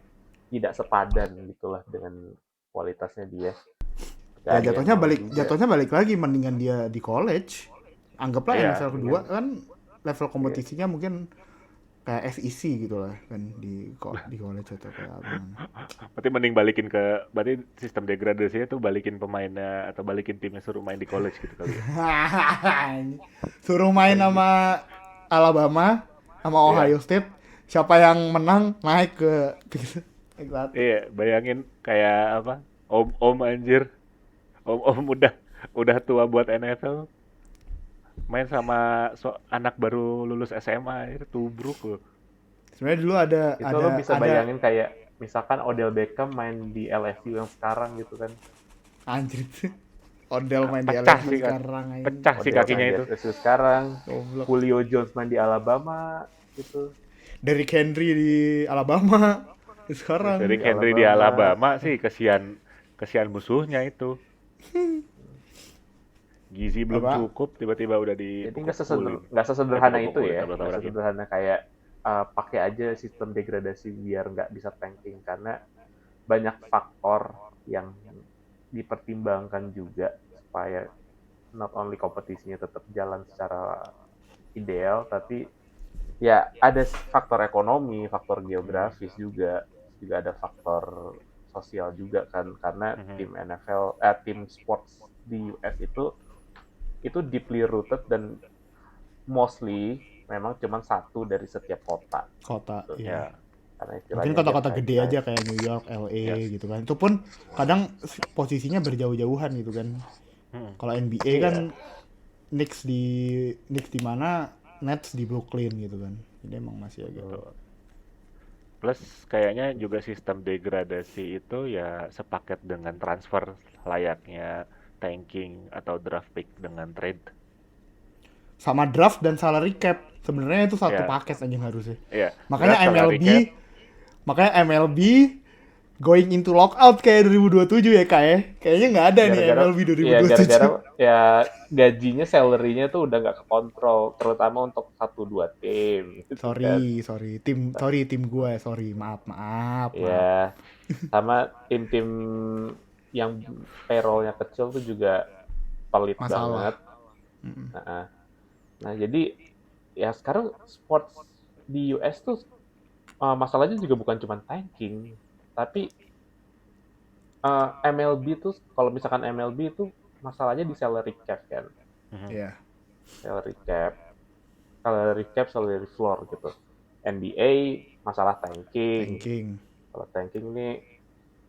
tidak sepadan gitulah dengan kualitasnya dia. Ya Gak ada yang mau juga. jatuhnya balik lagi, mendingan dia di college. Anggaplah Iya, NFL kedua kan level kompetisinya mungkin kayak SEC gitu lah kan, di college atau kayak apa. berarti mending berarti sistem degradasinya tuh balikin pemainnya atau balikin timnya suruh main di college gitu kali ya. Suruh main sama Alabama sama Ohio State, siapa yang menang naik ke Iya, bayangin kayak apa? Om anjir. Om udah tua buat NFL. Main sama anak baru lulus SMA itu tubruk loh. Sebenarnya dulu Itu lo bisa bayangin kayak misalkan Odell Beckham main di LSU yang sekarang gitu kan. anjir. Odell main di Pecah LSU sih kan. sekarang aja. Pecah sih Odell kakinya main di itu. LSU sekarang. Goblok. Julio Jones main di Alabama gitu. Derrick Henry di Alabama sekarang. Derrick Henry di Alabama sih kesian musuhnya itu. Gizi belum cukup tiba-tiba udah Jadi dipukul. nggak sesederhana itu ya. Tabrak-tabrakin. Nggak sesederhana kayak pakai aja sistem degradasi biar nggak bisa tanking, karena banyak faktor yang dipertimbangkan juga supaya not only kompetisinya tetap jalan secara ideal, tapi ya ada faktor ekonomi, faktor geografis juga ada faktor sosial juga kan, karena tim NFL tim sports di US itu deeply rooted dan mostly memang cuma satu dari setiap kota. Gitu. Ya. Mungkin kota-kota gede aja kayak New York, LA gitu kan. Itu pun kadang posisinya berjauh-jauhan gitu kan. Kalau NBA kan Knicks di mana, Nets di Brooklyn gitu kan. Jadi emang masih agak. Plus kayaknya juga sistem degradasi itu ya sepaket dengan transfer layaknya tanking atau draft pick dengan trade. Sama draft dan salary cap. Sebenarnya itu satu paket aja harusnya. Iya. Makanya MLB going into lockout kayak 2027 ya Kak ya. Kayaknya nggak ada nih MLB 2027. Iya, gara-gara ya gajinya, salary-nya tuh udah nggak kekontrol, terutama untuk 1-2 tim. Tim gue, maaf. Iya, sama tim-tim yang payroll-nya kecil tuh juga pelit Masalah. banget. Mm-mm. Nah, jadi ya sekarang sports di US tuh masalahnya juga bukan cuma tanking, tapi MLB tuh kalau misalkan MLB itu masalahnya di salary cap kan, Mhm. Iya, salary cap, salary cap, salary floor gitu. NBA masalah tanking. tanking. Kalau tanking ini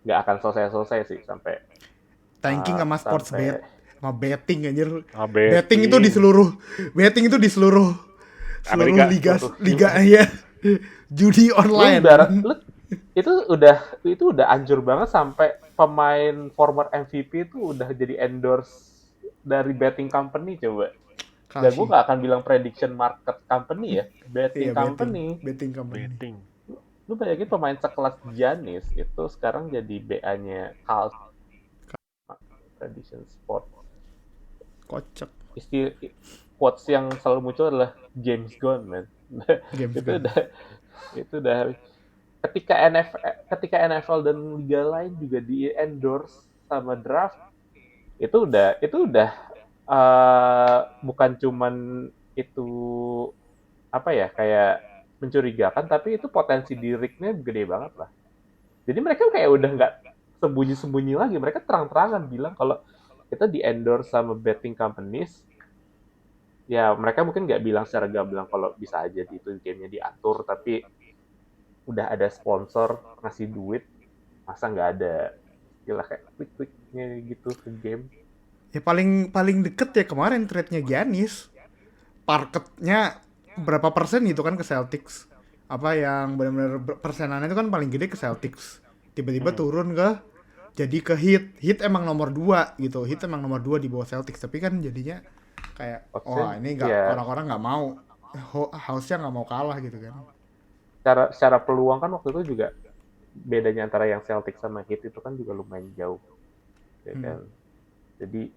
nggak akan selesai-selesai sih sampai Tanking sama sports bet, sampai sama betting anjir. Oh, Betting itu di seluruh seluruh Amerika. liga seluruh liga ya. Judi lu online. ibarat lu itu udah anjur banget sampai pemain former MVP itu udah jadi endorse dari betting company coba. Dan gue Kasih. gak akan bilang prediction market company ya, betting Iya, betting. company. Betting company. Betting. Lu bayangin pemain sekelas Giannis itu sekarang jadi BA-nya Carl Prediction Sport. Kocak. Quotes yang selalu muncul adalah James Gunn, man. James itu Gunn. udah ketika NFL dan liga lain juga di endorse sama draft, itu udah bukan cuman itu apa ya, kayak mencurigakan, tapi itu potensi di rig-nya gede banget lah. Jadi mereka kayak udah nggak sembunyi-sembunyi lagi, mereka terang-terangan bilang kalau kita di endorse sama betting companies. Ya mereka mungkin nggak bilang secara gamblang kalau bisa aja itu gamenya diatur, tapi udah ada sponsor ngasih duit, masa nggak ada istilah kayak klik-kliknya gitu ke game. Ya paling deket ya kemarin trade-nya Giannis. Marketnya berapa persen gitu kan ke Celtics. Apa yang benar-benar persenannya itu kan paling gede ke Celtics. Tiba-tiba turun ke jadi ke Heat. Heat emang nomor 2 gitu. Heat emang nomor 2 di bawah Celtics, tapi kan jadinya kayak wah ini nggak, Ya, orang-orang nggak mau, House-nya nggak mau kalah gitu kan. secara peluang kan waktu itu juga bedanya antara yang Celtics sama Heat itu kan juga lumayan jauh, ya kan. Jadi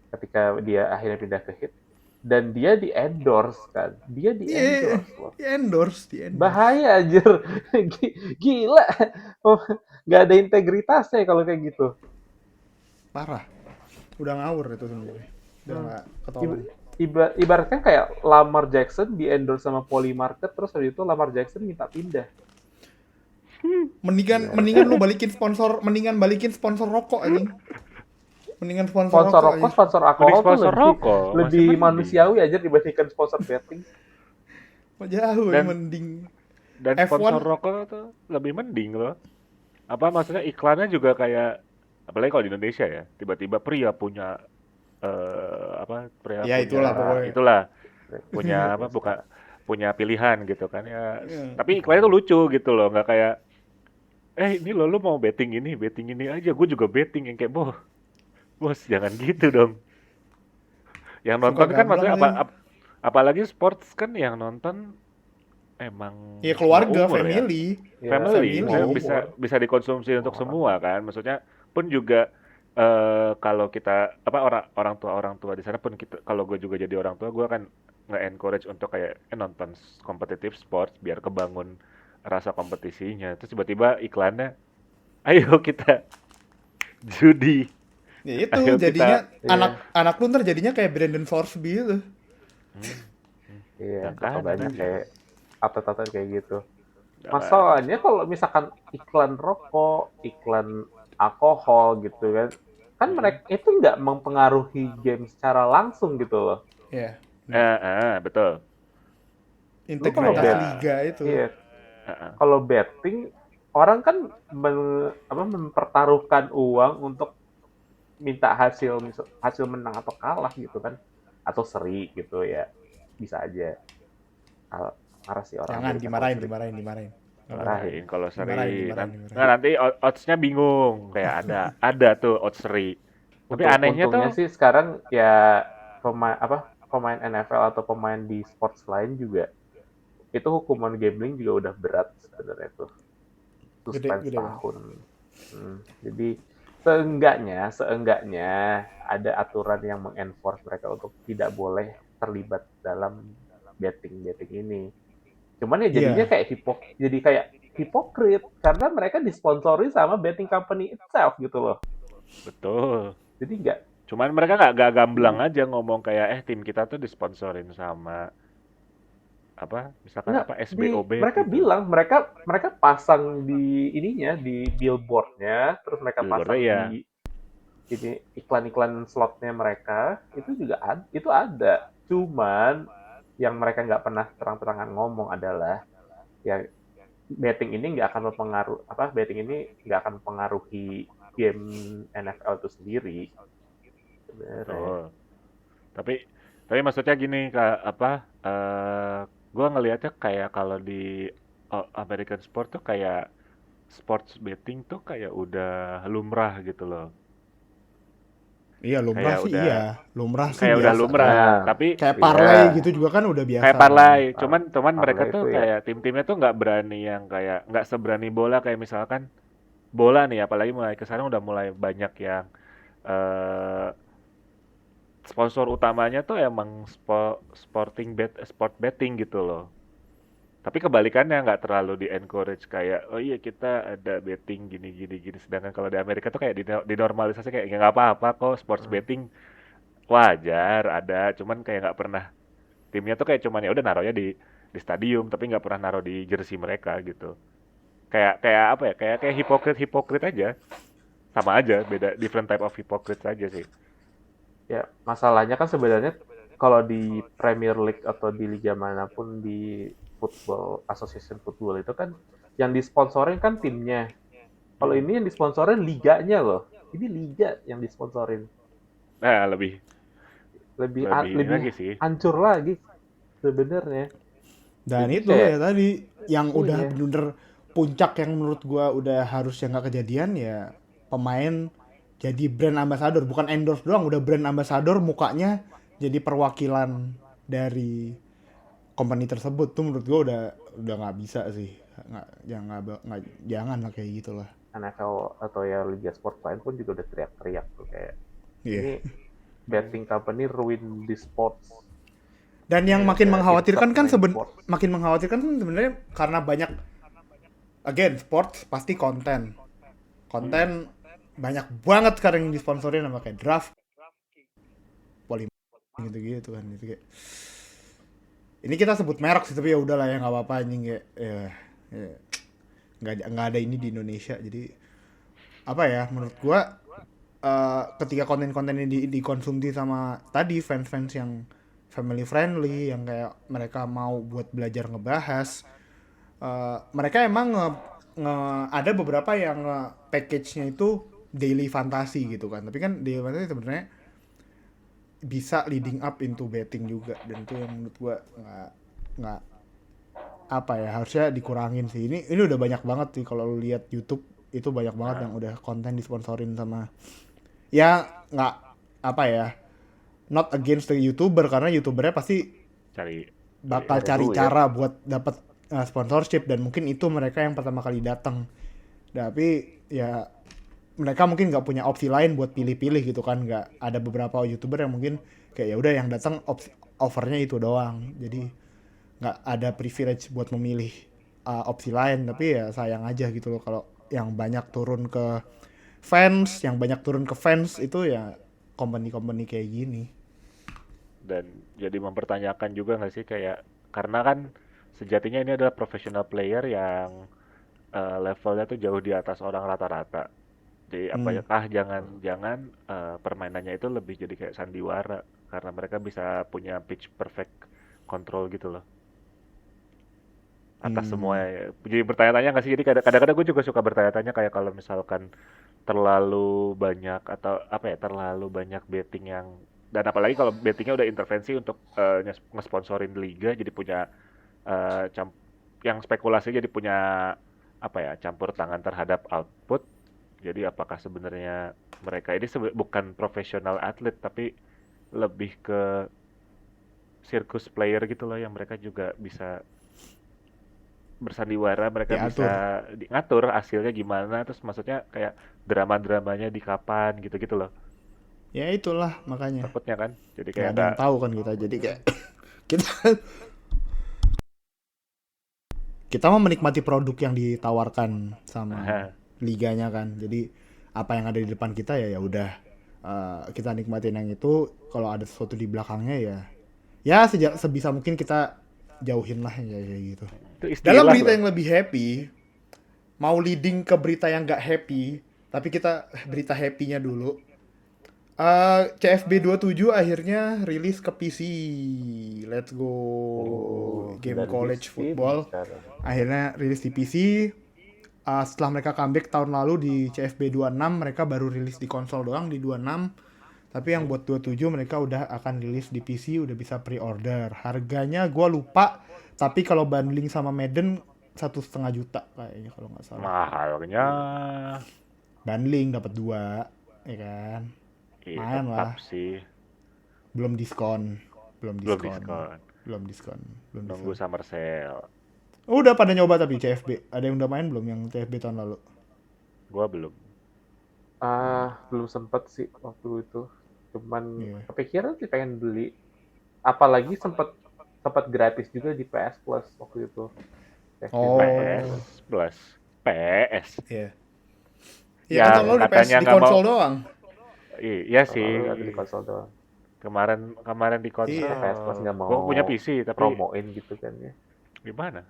ketika dia akhirnya pindah ke Heat dan dia di endorse kan, dia di endorse loh. Di endorse. Bahaya anjir. Gila. Nggak ada integritasnya kalau kayak gitu. Parah. Udah ngawur itu sebenarnya. Udah nggak ketolong. Ibaratkan kayak Lamar Jackson di endorse sama Polymarket, terus habis itu Lamar Jackson minta pindah. Mendingan lu balikin sponsor rokok anjing. Mendingan sponsor Sponsor rokok rokok, aja. sponsor Mending alkohol tuh sponsor lebih rokok, masih lebih mending. manusiawi aja dibandingkan sponsor betting. Jauh Dan- mending. Dan F1 sponsor rokok tuh lebih mending loh. Apa maksudnya iklannya juga kayak, apalagi kalau di Indonesia ya, tiba-tiba pria punya pria Ya, punya itulah pokoknya. itulah punya punya pilihan gitu kan ya. Iya. Tapi iklannya tuh lucu gitu loh, nggak kayak ini lo lu mau betting ini aja, gue juga betting, yang kayak bos jangan gitu dong. Yang Suka nonton kan gamblang maksudnya sih. apalagi sports kan yang nonton emang Ya keluarga, semua umur ya. family. Ya, Family, family. maksudnya umur. bisa dikonsumsi untuk semua kan. Maksudnya pun juga kalau kita orang tua di sana pun kita, kalau gue juga jadi orang tua, gue kan nge-encourage untuk kayak nonton kompetitif sports biar kebangun rasa kompetisinya. Terus tiba-tiba iklannya, ayo kita judi. Ya itu Ayo jadinya kita- anak lu ntar jadinya kayak Brandon Thorsby gitu. Iya, Ya kan, bakal banyak itu. kayak atlet-atlet kayak gitu. Nah, Masalahnya kalau misalkan iklan rokok, iklan alkohol gitu kan mereka itu nggak mempengaruhi game secara langsung gitu loh. Ya. betul. Integritas bet- liga itu. Iya. Kalau betting, orang kan mempertaruhkan uang untuk minta hasil menang atau kalah gitu kan, atau seri gitu ya, bisa aja. Marah sih orang. Jangan Amerika dimarahin, kalau seri. dimarahin. Marahin kalau seri. Dimarahin. Nah, nanti odds-nya bingung. Kayak ada tuh odds seri. Tapi anehnya Untungnya tuh sih sekarang ya pemain NFL atau pemain di sports lain juga itu hukuman gambling juga udah berat sebenarnya tuh, suspend Gede setahun. Jadi seenggaknya ada aturan yang mengenforce mereka untuk tidak boleh terlibat dalam betting ini. Cuman ya jadinya Iya. kayak hipokrit karena mereka disponsori sama betting company itself gitu loh. betul. Jadi Cuman mereka nggak gamblang aja ngomong kayak tim kita tuh disponsorin sama apa misalkan Enggak, apa SBOB mereka gitu. bilang mereka pasang di ininya di billboardnya, terus mereka Billboardnya pasang ya. di ini iklan-iklan slotnya mereka itu juga itu ada. Cuman yang mereka nggak pernah terang-terangan ngomong adalah ya betting ini nggak akan betting ini nggak akan mempengaruhi game NFL itu sendiri sebenarnya. Betul. Tapi maksudnya gini Kak, apa gua ngelihatnya kayak kalau di American sport tuh kayak sports betting tuh kayak udah lumrah gitu loh. Iya, lumrah Kayak sih udah iya. Lumrah sih Udah biasa. lumrah. Ya, Tapi Kayak iya, parlay gitu juga kan udah biasa kayak kan. parlay, cuman mereka parlay tuh itu ya. kayak tim-timnya tuh nggak berani yang kayak nggak seberani bola kayak misalkan bola nih, apalagi mulai ke sana udah mulai banyak yang eh sponsor utamanya tuh emang sport betting gitu loh. Tapi kebalikannya nggak terlalu di encourage kayak oh iya kita ada betting gini gini gini. Sedangkan kalau di Amerika tuh kayak dinormalisasi kayak ya nggak apa-apa kok sports betting wajar ada, cuman kayak nggak pernah timnya tuh kayak cuman ya udah naruhnya di stadium tapi nggak pernah naruh di jersey mereka gitu. Kayak kayak apa ya? Kayak hipokrit aja. Sama aja, beda different type of hypocrite aja sih. Ya, masalahnya kan sebenarnya kalau di Premier League atau di liga manapun di football association football itu kan yang disponsorin kan timnya. Kalau Hmm. ini yang disponsorin liganya loh. Ini liga yang disponsorin. Nah, lebih Lebih lebih ini lebih lagi sih. hancur lagi sebenarnya. Dan Jadi itu kayak ya tadi yang udah iya, bener-bener puncak yang menurut gua udah harusnya nggak kejadian ya, pemain jadi brand ambassador, bukan endorse doang, udah brand ambassador, mukanya jadi perwakilan dari company tersebut. Tuh menurut gua udah nggak bisa sih. Jangan lah kayak gitulah. NFL atau ya liga sport lain pun juga udah teriak-teriak tuh kayak Iya. ini betting company ruin the sports. Dan yang makin Kayak it's mengkhawatirkan kan main sports. makin mengkhawatirkan kan sebenarnya karena banyak, again, sports pasti konten banyak banget sekarang yang disponsorin sama kayak draft poli gitu kan, gitu kayak ini kita sebut merek sih tapi ya udahlah ya nggak apa-apa anjing, kayak ya, nggak ada ini di Indonesia. Jadi apa ya, menurut gua ketika konten-konten ini dikonsumsi sama tadi fans-fans yang family friendly, yang kayak mereka mau buat belajar ngebahas, mereka emang ada beberapa yang package-nya itu daily fantasy gitu kan. Tapi kan daily fantasy sebenarnya bisa leading up into betting juga, dan itu yang menurut gua nggak apa ya, harusnya dikurangin sih. Ini udah banyak banget sih kalau lu lihat YouTube, itu banyak banget yang udah konten disponsorin sama, ya nggak apa ya, not against the YouTuber, karena YouTubernya pasti Cari bakal Cari cari duit. cara buat dapat sponsorship, dan mungkin itu mereka yang pertama kali datang. Tapi ya mereka mungkin nggak punya opsi lain buat pilih-pilih gitu kan. Nggak ada beberapa YouTuber yang mungkin kayak ya udah yang datang offernya itu doang, jadi nggak ada privilege buat memilih opsi lain. Tapi ya sayang aja gitu loh kalau yang banyak turun ke fans itu ya company-company kayak gini. dan jadi mempertanyakan juga nggak sih kayak karena kan sejatinya ini adalah professional player yang levelnya tuh jauh di atas orang rata-rata. Jadi apakah jangan-jangan permainannya itu lebih jadi kayak sandiwara karena mereka bisa punya pitch perfect control gitu loh atas semua. Jadi bertanya-tanya nggak sih? Jadi kadang-kadang gue juga suka bertanya-tanya kayak kalau misalkan terlalu banyak atau apa ya terlalu banyak betting yang dan apalagi kalau bettingnya udah intervensi untuk ngesponsorin liga jadi punya eh, cam- yang spekulasi jadi punya apa ya campur tangan terhadap output. Jadi apakah sebenarnya mereka ini bukan profesional atlet tapi lebih ke sirkus player gitu loh yang mereka juga bisa bersandiwara, mereka bisa Diatur. ngatur hasilnya gimana, terus maksudnya kayak drama-dramanya di kapan gitu-gitu loh. Ya itulah makanya Takutnya kan. Jadi nggak kayak ada nggak yang tahu kan kita, jadi kayak kita kita mau menikmati produk yang ditawarkan sama liganya kan. Jadi apa yang ada di depan kita ya udah kita nikmatin yang itu. Kalau ada sesuatu di belakangnya ya sebisa mungkin kita jauhin lah ya kayak gitu. Itu Dalam istilah berita loh. yang lebih happy, mau leading ke berita yang nggak happy, tapi kita berita happy-nya dulu. CFB 27 akhirnya rilis ke PC. Let's go. Game Dari college Steam football sekarang. akhirnya rilis di PC. Setelah mereka comeback tahun lalu di CFB 26, mereka baru rilis di konsol doang di 26. Tapi yang buat 27 mereka udah akan rilis di PC, udah bisa pre-order. Harganya gua lupa, tapi kalau bundling sama Madden 1,5 juta kayaknya kalau nggak salah. Mahalnya. Bundling dapat 2, ya kan? Iya, Main tetap lah. sih. Belum diskon. Belum diskon. Belum Nunggu diskon. summer sale. Udah pada nyoba tapi CFB. Ada yang udah main belum yang CFB tahun lalu? Gua belum. Belum sempet sih waktu itu. Cuman Iya. kepikiran sih pengen beli. Apalagi sempet gratis juga di PS Plus waktu itu. Oh. PS Plus. PS. Iya. Ya, Iya kan tahun lalu di PS katanya di nggak konsol mau. doang. Iya sih. Lalu ada di konsol doang. Kemarin di konsol. Iya. PS Plus nggak mau Gua punya PC tapi promoin gitu kan ya. gimana?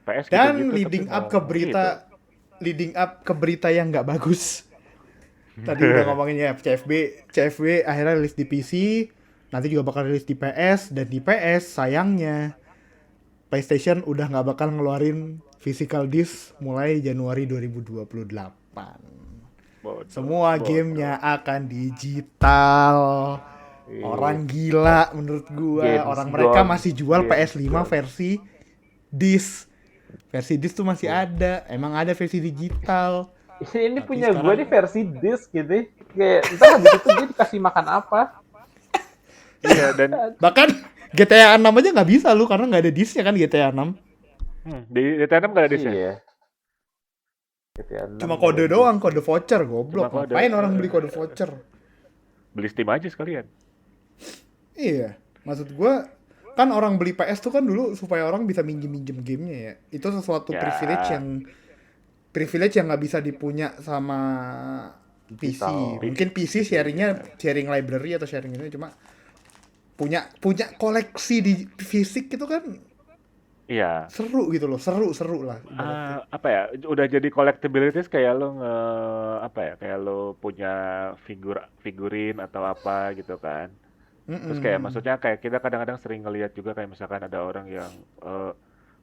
PS Dan gitu-gitu leading tapi up mau ke berita gitu. leading up ke berita yang nggak bagus. Tadi udah ngomongin ya CFB akhirnya rilis di PC, nanti juga bakal rilis di PS, dan di PS sayangnya PlayStation udah nggak bakal ngeluarin physical disc mulai Januari 2028. Bodoh, Semua bodoh. gamenya akan digital. Iya. Orang gila menurut gua. Games Orang mereka gone. masih jual Games PS5 gone. versi disc. Versi disc tuh masih ada. Emang ada versi digital. Ini Tapi punya gue sekarang- nih versi disc gitu. Kayak ntar habis itu dia dikasih makan apa? Iya dan Bahkan GTA 6 aja nggak bisa lu karena nggak ada discnya kan GTA 6. di DT6 gak ada disc. Iya. GTA 6 Cuma kode ada doang, kode voucher goblok. Cuma kode. Ngapain orang beli kode voucher? Beli Steam aja sekalian. Iya, maksud gua kan orang beli PS tuh kan dulu supaya orang bisa minjem gamenya ya. Itu sesuatu Ya. privilege yang nggak bisa dipunya sama PC. Digital. Mungkin PC sharing library atau sharing ini cuma punya koleksi di fisik itu kan Iya. seru gitu loh, seru lah. Apa ya? Udah jadi collectibilities kayak lo kayak lo punya figurin atau apa gitu kan. Terus kayak maksudnya kayak kita kadang-kadang sering ngelihat juga kayak misalkan ada orang yang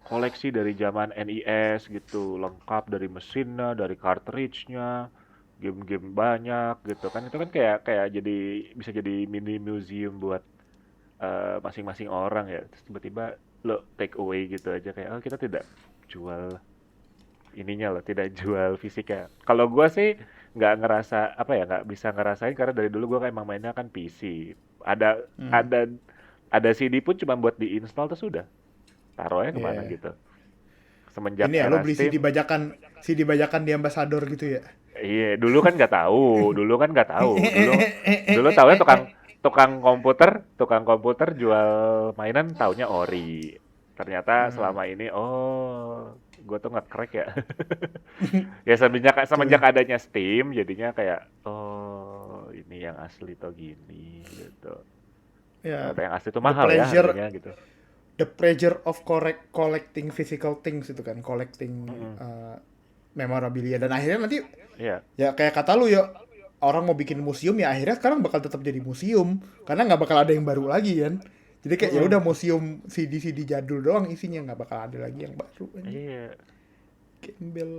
koleksi dari zaman NES gitu, lengkap dari mesinnya, dari cartridge-nya, game-game banyak gitu kan. Itu kan kayak jadi bisa jadi mini museum buat masing-masing orang ya. Terus tiba-tiba lo take away gitu aja kayak kita tidak jual ininya loh, tidak jual fisiknya. Kalau gua sih nggak bisa ngerasain karena dari dulu gua emang mainnya kan PC. Ada CD pun cuma buat diinstal terus udah taruhnya kemana Iya. gitu. Semenjak Ini ya lo era beli Steam, CD bajakan di Ambassador gitu ya. iya dulu kan nggak tahu, dulu tahunya tukang komputer jual mainan taunya ori. Ternyata selama ini gue tuh nge-crack ya. Ya semenjak adanya Steam jadinya kayak ini yang asli tuh gini gitu. Ya, Ternyata yang asli tuh mahal ya pleasure- harganya gitu. the pleasure of collecting physical things itu kan, collecting memorabilia, dan akhirnya nanti Iya. ya kayak kata lu ya, orang mau bikin museum ya akhirnya sekarang bakal tetap jadi museum karena nggak bakal ada yang baru lagi kan. Jadi kayak ya udah museum CD jadul doang isinya, nggak bakal ada lagi yang baru. Iya. Gembel.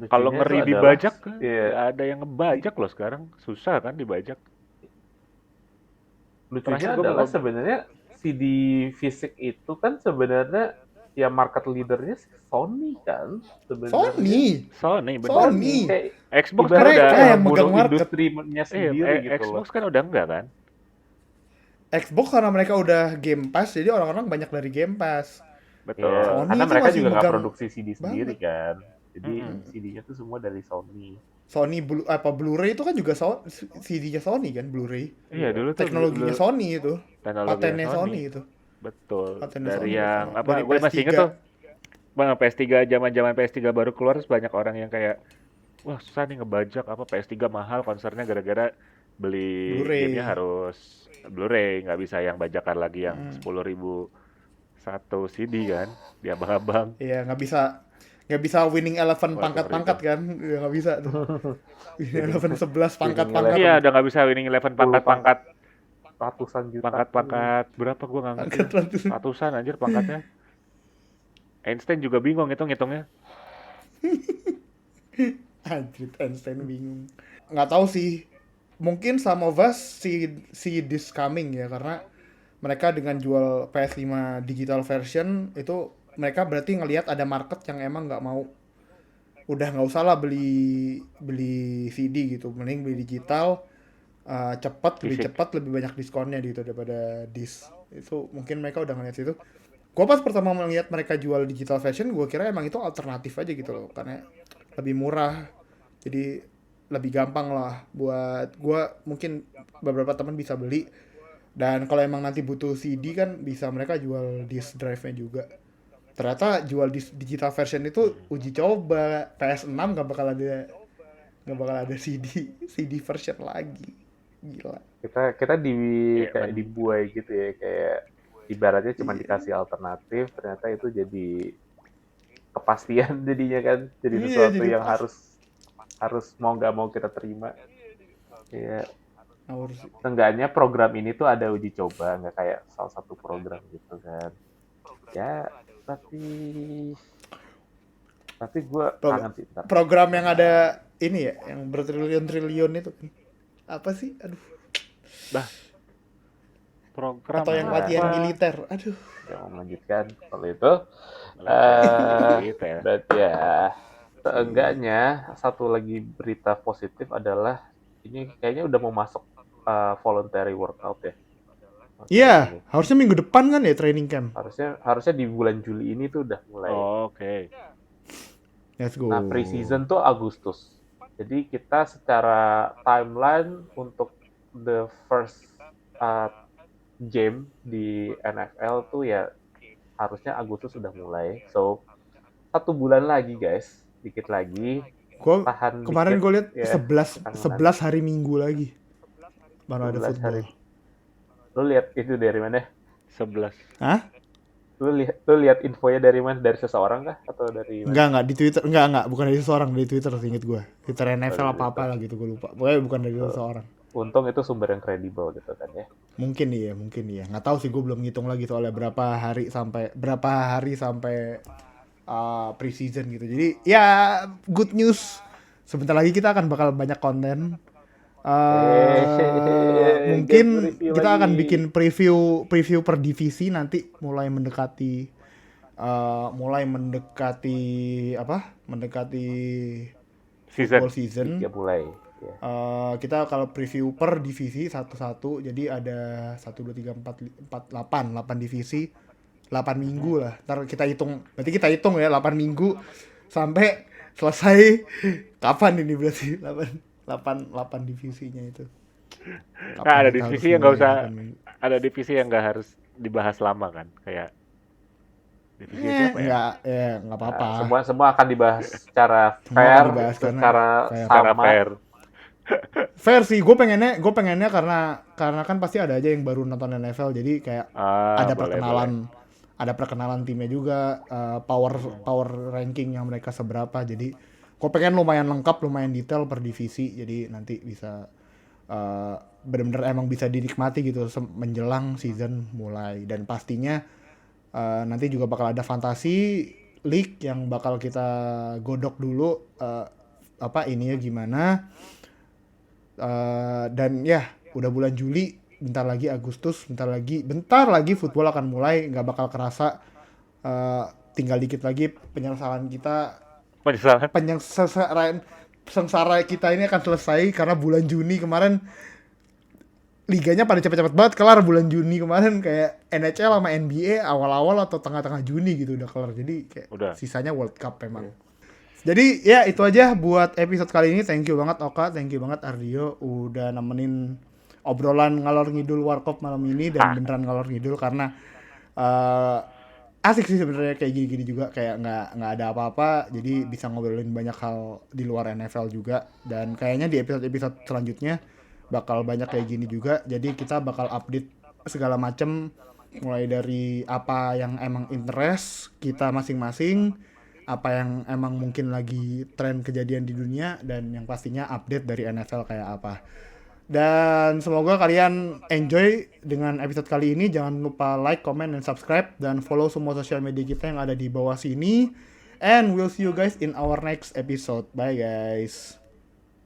Kalau Lucunya ngeri tuh dibajak, iya. ada yang ngebajak loh sekarang. Susah kan dibajak. Lucunya Terakhir gua adalah mau- sebenarnya CD fisik itu kan sebenarnya ya market leadernya Sony kan sebenarnya. Sony. Bener. Sony. Kayak Xbox kan ibaratnya udah Mereka yang bunuh megang market. industrinya sendiri gitu Xbox loh. kan udah enggak kan? Xbox karena mereka udah Game Pass, jadi orang-orang banyak dari Game Pass. Betul. Iya, Sony karena tuh mereka masih juga nggak megang produksi CD sendiri kan. Jadi Mm-mm. CD-nya tuh semua dari Sony. Sony Blu-ray itu kan juga CD-nya Sony kan, Blu-ray. Iya, dulu tuh Teknologinya dulu Sony itu. teknologinya Patennya Sony itu. Betul. Patennya Dari Sony, yang betul. apa? Dari Gue masih PS3. inget tuh. Bang, PS3 zaman PS3 baru keluar terus banyak orang yang kayak wah susah nih ngebajak apa PS3 mahal konsernya gara-gara beli gamenya Blu-ray. harus Blu-ray, nggak bisa yang bajakan lagi yang Hmm. 10.000 satu CD kan di abang-abang. Iya, nggak bisa winning eleven Wah itu ngeri pangkat-pangkat tuh. kan, ya nggak bisa tuh. Winning Winning eleven 11 winning pangkat-pangkat. Iya 11 udah nggak bisa winning eleven 10 pangkat pangkat-pangkat ratusan juta. pangkat-pangkat berapa gua nggak ngerti Pangkat dah. ratus. Ratusan anjir pangkatnya. Einstein juga bingung itu ngitungnya. Anjir, Einstein bingung. Nggak tahu sih. Mungkin some of us see this coming ya, karena mereka dengan jual PS5 digital version itu mereka berarti ngelihat ada market yang emang nggak mau, udah nggak usah lah beli beli CD gitu, mending beli digital, lebih Fisik. cepat, lebih banyak diskonnya gitu daripada disc. Itu mungkin mereka udah ngeliat itu. Gua pas pertama melihat mereka jual digital version, gua kira emang itu alternatif aja gitu loh, karena lebih murah, jadi lebih gampang lah buat gua, mungkin beberapa teman bisa beli. Dan kalau emang nanti butuh CD kan bisa mereka jual disk drive-nya juga. Ternyata jual digital version itu Hmm. uji coba PS6 nggak bakal ada CD version lagi. Gila. Kita Ya, kayak dibuai gitu ya, kayak ibaratnya cuma dikasih alternatif, ternyata itu jadi kepastian jadinya kan, jadi Iya, sesuatu jadi yang pas. harus mau nggak mau kita terima. Ya, Harus. seenggaknya program ini tuh ada uji coba, nggak kayak salah satu program gitu kan. Ya, tapi gue kangen sih ntar Program yang sama ada ini ya, yang bertriliun-triliun itu. Apa sih? Aduh. Bah, program Atau yang Nah, latihan apa? militer. Aduh. yang mau melanjutkan kalau itu. Latihan militer. Berarti ya, seenggaknya satu lagi berita positif adalah ini kayaknya udah mau masuk voluntary workout ya. Iya, Ini. harusnya minggu depan kan ya training camp. Harusnya di bulan Juli ini tuh udah mulai. Oh, oke. Let's go. Nah, pre-season tuh Agustus. Jadi kita secara timeline untuk the first game di NFL tuh ya harusnya Agustus sudah mulai. So 1 bulan lagi guys, dikit lagi. Gua Tahan kemarin dikit, gue lihat ya, 11 hari Minggu lagi baru ada 11 football. hari. Lu lihat itu dari mana? 11. Hah? Lu lihat infonya dari mana? Dari seseorang kah atau dari mana? Enggak di Twitter, enggak, bukan dari seseorang, dari Twitter inget gue. Twitter NFL apa lah gitu, gue lupa. Pokoknya bukan dari seseorang. Untung itu sumber yang kredibel gitu kan ya. Mungkin iya. Nggak tahu sih, gue belum ngitung lagi soalnya berapa hari sampai preseason gitu. Jadi ya good news. Sebentar lagi kita akan bakal banyak konten. Mungkin kita akan bikin preview per divisi nanti mulai mendekati football season. Ya mulai. Ya. Kita kalau preview per divisi satu-satu, jadi ada 1, 2, 3, 4, 8 divisi, 8 minggu lah. Ntar kita hitung ya 8 minggu sampai selesai. Kapan ini berarti 8 divisinya itu. Nah, ada kita divisi harus yang nggak mulai usah, 8 minggu? ada divisi yang nggak harus dibahas lama kan, kayak divisi siapa ya? Nggak apa-apa. Semua akan dibahas secara Semua akan fair, dibahas karena secara fair. Secara sama. fair. Fair sih, gue pengennya karena kan pasti ada aja yang baru nonton NFL, jadi kayak ada Boleh. perkenalan timnya juga, power ranking yang mereka seberapa. Jadi gue pengen lumayan lengkap, lumayan detail per divisi, jadi nanti bisa benar-benar emang bisa dinikmati gitu menjelang season mulai. Dan pastinya nanti juga bakal ada Fantasy League yang bakal kita godok dulu ininya gimana. Dan ya udah bulan Juli, bentar lagi Agustus, bentar lagi football akan mulai, nggak bakal kerasa. Tinggal dikit lagi penyesalan kita, sengsara kita ini akan selesai, karena bulan Juni kemarin liganya pada cepet-cepet banget kelar. Bulan Juni kemarin kayak NHL sama NBA awal-awal atau tengah-tengah Juni gitu udah kelar, jadi kayak sisanya World Cup memang. Jadi ya itu aja buat episode kali ini. Thank you banget Oka, thank you banget Ardio udah nemenin obrolan ngalor ngidul Warkop malam ini. Dan beneran ngalor ngidul karena asik sih sebenarnya kayak gini-gini juga, kayak nggak ada apa-apa, jadi bisa ngobrolin banyak hal di luar NFL juga. Dan kayaknya di episode-episode selanjutnya bakal banyak kayak gini juga, jadi kita bakal update segala macem, mulai dari apa yang emang interest kita masing-masing, apa yang emang mungkin lagi tren kejadian di dunia, dan yang pastinya update dari NFL kayak apa. Dan semoga kalian enjoy dengan episode kali ini. Jangan lupa like, comment, dan subscribe. Dan follow semua sosial media kita yang ada di bawah sini. And we'll see you guys in our next episode. Bye guys.